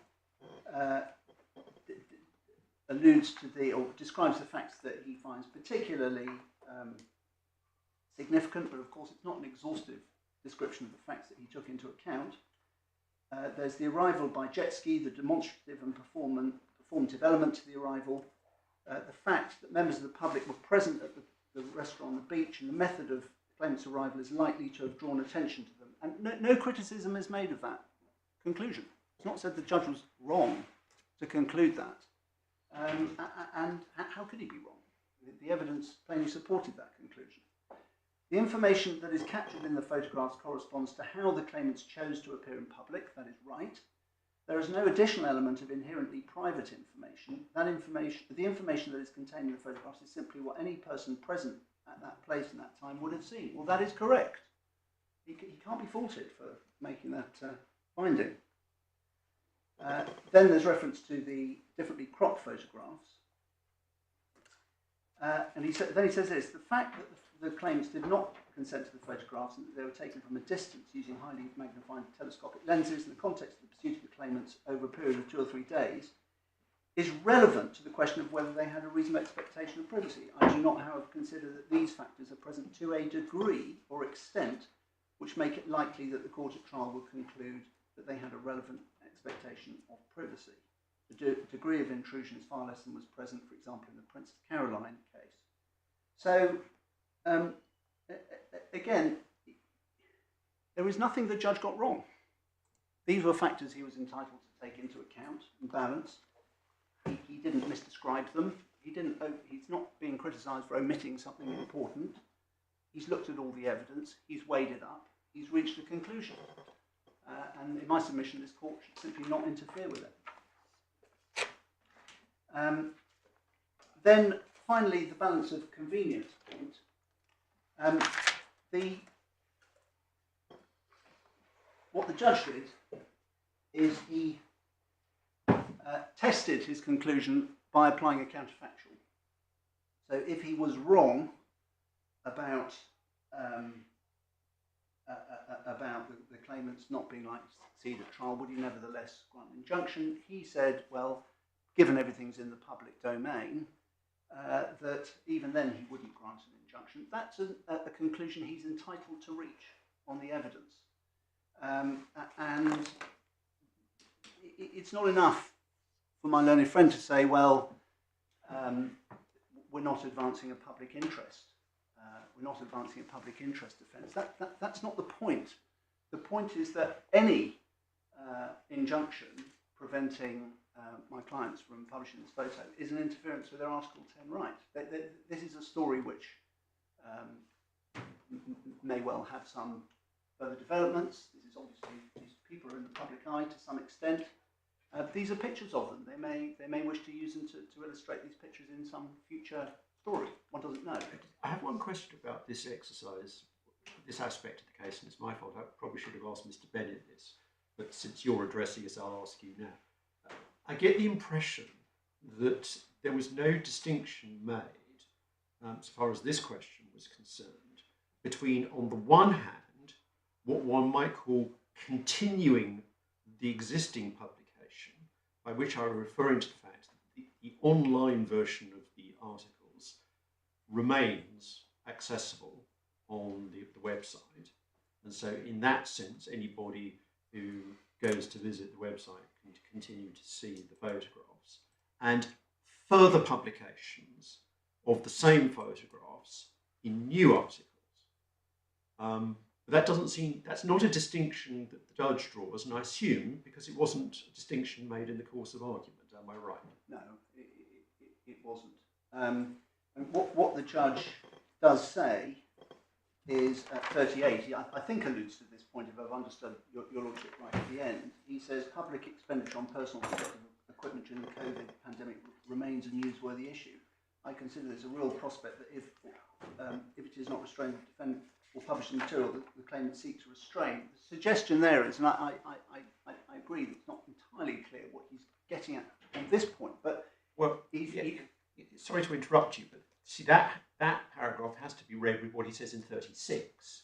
alludes to or describes the facts that he finds particularly significant, but of course it's not an exhaustive description of the facts that he took into account. There's the arrival by jet ski, the demonstrative and performative element to the arrival, the fact that members of the public were present at the restaurant on the beach, and the method of the claimant's arrival is likely to have drawn attention to them. And no criticism is made of that conclusion. It's not said the judge was wrong to conclude that. And how could he be wrong? The evidence plainly supported that conclusion. The information that is captured in the photographs corresponds to how the claimants chose to appear in public. That is right. There is no additional element of inherently private information. The information that is contained in the photographs is simply what any person present at that place and that time would have seen. Well, that is correct. He can't be faulted for making that finding. Then there's reference to the differently cropped photographs. And then he says this: the fact that the claimants did not consent to the photographs and that they were taken from a distance using highly magnified telescopic lenses in the context of the pursuit of the claimants over a period of 2 or 3 days is relevant to the question of whether they had a reasonable expectation of privacy. I do not, however, consider that these factors are present to a degree or extent which make it likely that the court at trial will conclude that they had a relevant expectation of privacy. The degree of intrusion is far less than was present, for example, in the Princess Caroline case. So, again, there is nothing the judge got wrong. These were factors he was entitled to take into account and balance. He didn't misdescribe them. He's not being criticised for omitting something important. He's looked at all the evidence. He's weighed it up. He's reached a conclusion. And in my submission, this court should simply not interfere with it. Then, finally, the balance of convenience point. what the judge did is he tested his conclusion by applying a counterfactual. So if he was wrong about the claimants not being likely to succeed at trial, would he nevertheless grant an injunction? He said, well, given everything's in the public domain, that even then he wouldn't grant an injunction. That's a conclusion he's entitled to reach on the evidence. And it's not enough for my learned friend to say, well, we're not advancing a public interest. We're not advancing a public interest defence. That's not the point. The point is that any injunction preventing my clients from publishing this photo is an interference with their Article 10 right. This is a story which may well have some further developments. This is obviously, these people are in the public eye to some extent. These are pictures of them. They may wish to use them to illustrate these pictures in some future story. One doesn't know. I have one question about this exercise, this aspect of the case, and it's my fault. I probably should have asked Mr. Bennett this, but since you're addressing us, I'll ask you now. I get the impression that there was no distinction made, as far as this question was concerned, between, on the one hand, what one might call continuing the existing publication, by which I'm referring to the fact that the online version of the articles remains accessible on the website. And so in that sense, anybody who goes to visit the website can continue to see the photographs. And further publications of the same photographs in new articles. But that doesn't seem, that's not a distinction that the judge draws, and I assume because it wasn't a distinction made in the course of argument. Am I right? No, it wasn't. And what the judge does say is at 38, he, I think alludes to this point, if I've understood your Lordship right at the end. He says public expenditure on personal protective equipment during the COVID pandemic remains a newsworthy issue. I consider there's a real prospect that if it is not restrained, the defendant will publish the material that the claimant seeks to restrain. The suggestion there is, and I agree that it's not entirely clear what he's getting at on this point, but well, sorry to interrupt you, but see that paragraph has to be read with what he says in 36,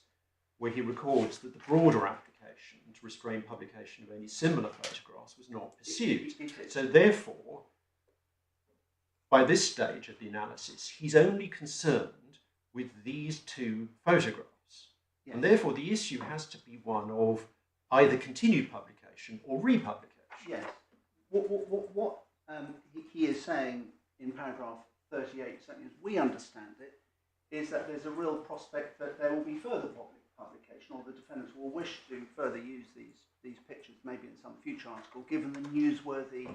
where he records that the broader application to restrain publication of any similar photographs was not pursued. So therefore, by this stage of the analysis, he's only concerned with these two photographs. Yes. And therefore the issue has to be one of either continued publication or republication. Yes. What he is saying in paragraph 38, certainly as we understand it, is that there's a real prospect that there will be further publication, or the defendants will wish to further use these pictures, maybe in some future article, given the newsworthy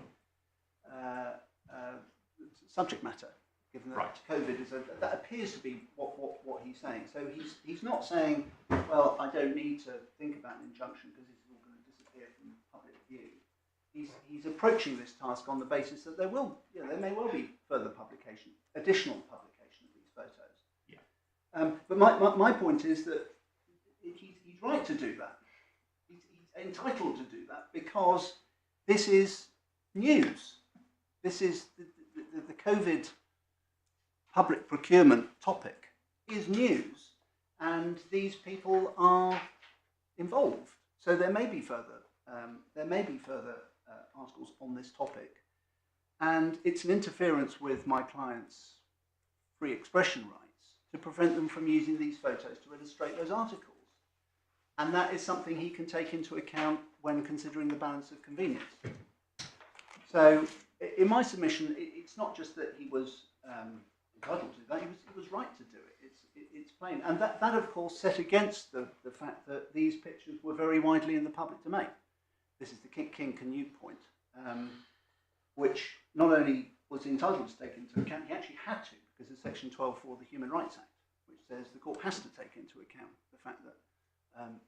subject matter. Given that right. COVID is that appears to be what he's saying. So he's not saying, well, I don't need to think about an injunction because it's all going to disappear from public view. He's approaching this task on the basis that there may well be further publication, additional publication of these photos. Yeah. But my point is that he's right to do that. He's entitled to do that because this is news. This is the COVID public procurement topic is news, and these people are involved. So there may be further articles on this topic, and it's an interference with my clients' free expression rights to prevent them from using these photos to illustrate those articles. And that is something he can take into account when considering the balance of convenience. So in my submission, it's not just that he was entitled to do that, he was right to do it. It's plain. And that of course, set against the fact that these pictures were very widely in the public domain. This is the King-Canute point, which not only was he entitled to take into account, he actually had to, because of Section 12.4 of the Human Rights Act, which says the court has to take into account the fact that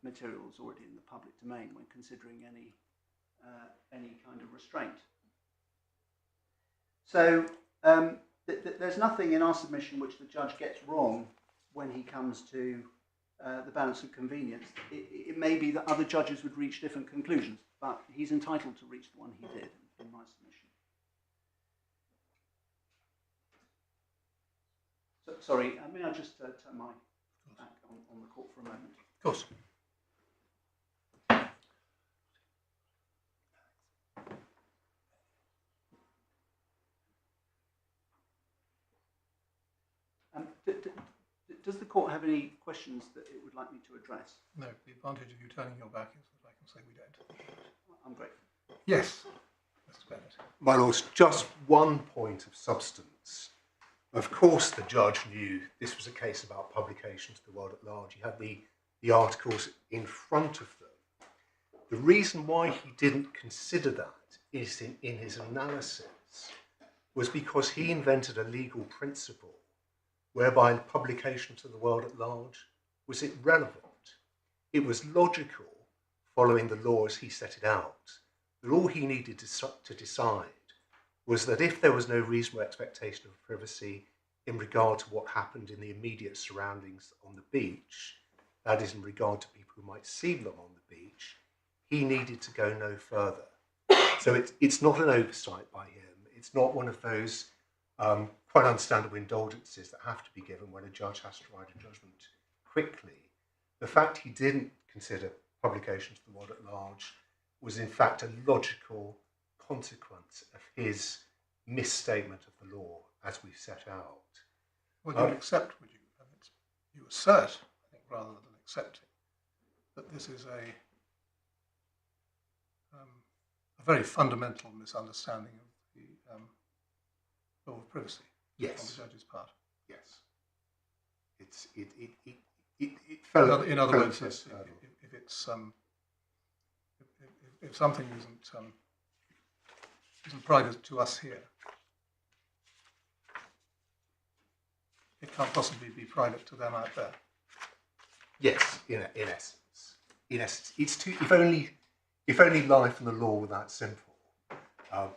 material is already in the public domain when considering any kind of restraint. So there's nothing in our submission which the judge gets wrong when he comes to the balance of convenience. It may be that other judges would reach different conclusions, but he's entitled to reach the one he did in my submission. So, sorry, may I just turn my back on the court for a moment? Of course. Does the court have any questions that it would like me to address? No, the advantage of you turning your back is that I can say we don't. I'm grateful. Yes, Mr. Bennett. My lords, just one point of substance. Of course, the judge knew this was a case about publication to the world at large. He had the articles in front of them. The reason why he didn't consider that is in his analysis was because he invented a legal principle whereby publication to the world at large was irrelevant. It was logical, following the law as he set it out, that all he needed to decide was that if there was no reasonable expectation of privacy in regard to what happened in the immediate surroundings on the beach, that is in regard to people who might see them on the beach, he needed to go no further. So it's not an oversight by him. It's not one of those quite understandable indulgences that have to be given when a judge has to write a judgment quickly. The fact he didn't consider publication to the world at large was in fact a logical consequence of his misstatement of the law as we set out. Well, you would accept, would you? You assert, I think, rather than accepting, that this is a very fundamental misunderstanding of the law of privacy. Yes. On the judge's part. Yes. It fell. In other words, if it's if something isn't private to us here, it can't possibly be private to them out there. Yes, in essence. In essence, it's too. If only life and the law were that simple.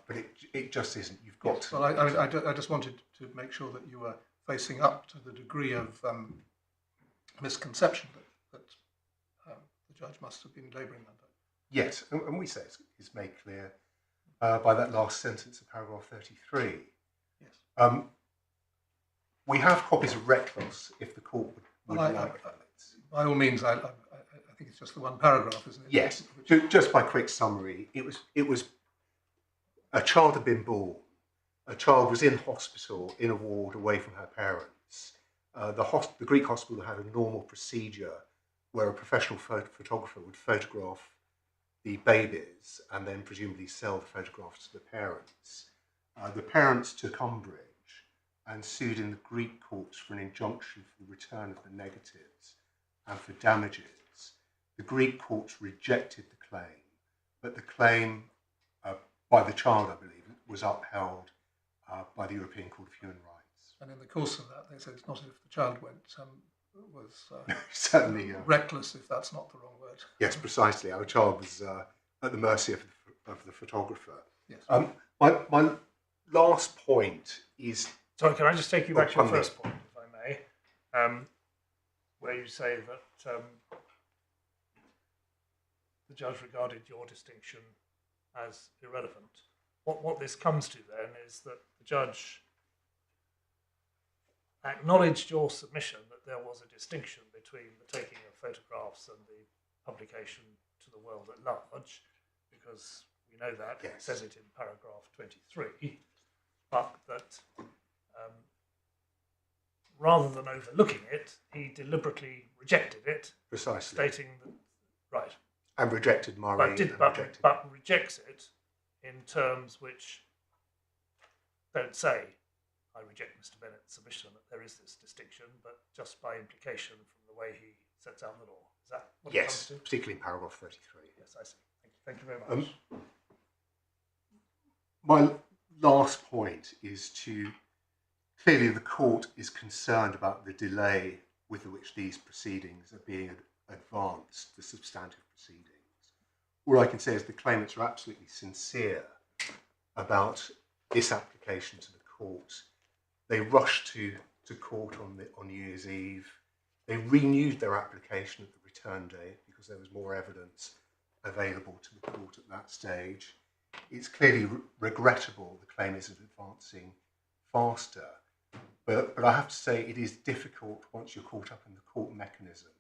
But it just isn't. You've got to. Well, I just wanted to make sure that you were facing up to the degree of misconception that the judge must have been labouring under. Yes, and we say it's made clear by that last sentence of paragraph 33. Yes. We have copies of Reckless if the court would like that. By all means, I think it's just the one paragraph, isn't it? Yes. Just by quick summary, it was a child had been born. A child was in hospital in a ward away from her parents. The Greek hospital had a normal procedure where a professional photographer would photograph the babies and then presumably sell the photographs to the parents. The parents took umbrage and sued in the Greek courts for an injunction for the return of the negatives and for damages. The Greek courts rejected the claim, but the claim by the child, I believe, was upheld by the European Court of Human Rights. And in the course of that, they said it's not as if the child was certainly reckless, if that's not the wrong word. Yes, precisely. Our child was at the mercy of the photographer. Yes. My last point is. Sorry, can I just take you back to your first point, if I may, where you say that the judge regarded your distinction as irrelevant. What this comes to then is that the judge acknowledged your submission that there was a distinction between the taking of photographs and the publication to the world at large, because we know that, yes. It says it in paragraph 23, but that rather than overlooking it, he deliberately rejected it, precisely stating that, right. And rejected my reading. But rejects it in terms which don't say, I reject Mr. Bennett's submission that there is this distinction, but just by implication from the way he sets out the law. Is that what it comes to? Yes, particularly in paragraph 33. Yes, I see. Thank you very much. My last point is clearly the court is concerned about the delay with which these proceedings are being advanced, the substantive proceedings. All I can say is the claimants are absolutely sincere about this application to the court. They rushed to court on New Year's Eve. They renewed their application at the return date because because there was more evidence available to the court at that stage. It's clearly regrettable the claim isn't advancing faster, but I have to say it is difficult once you're caught up in the court mechanism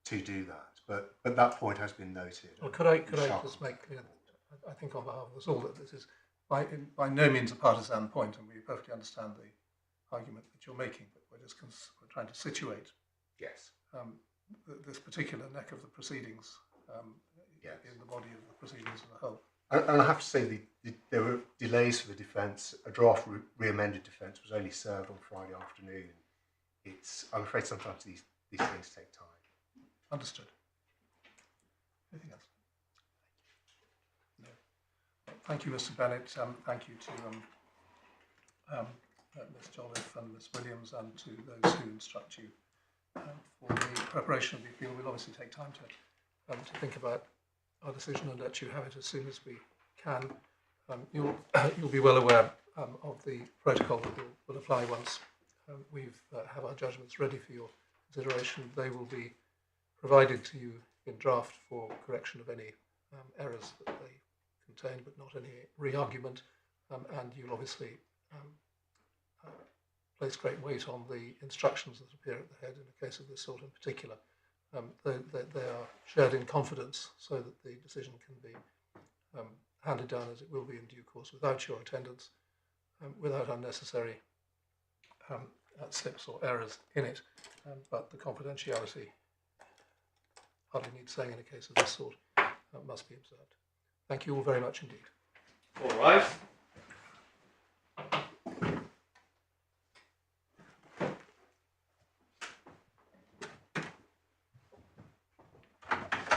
to do that. But that point has been noted. Well, could I just make clear that I think on behalf of us all that this is by no means a partisan point, and we perfectly understand the argument that you're making, but we're trying to situate Yes. this particular neck of the proceedings Yes. in the body of the proceedings as a whole. And I have to say there were delays for the defence. A draft re-amended defence was only served on Friday afternoon. I'm afraid sometimes these things take time. Understood. Anything else? No. Well, thank you, Mr. Bennett. Thank you to Ms. Jolliffe and Ms. Williams, and to those who instruct you for the preparation of the appeal. We'll obviously take time to think about our decision and let you have it as soon as we can. You'll be well aware of the protocol that will apply once we have our judgments ready for your consideration. They will be provided to you in draft for correction of any errors that they contain, but not any re-argument. And you'll obviously place great weight on the instructions that appear at the head in a case of this sort in particular. They are shared in confidence so that the decision can be handed down as it will be in due course without your attendance, without unnecessary slips or errors in it, but the confidentiality, hardly needs saying in a case of this sort, must be observed. Thank you all very much indeed. All right.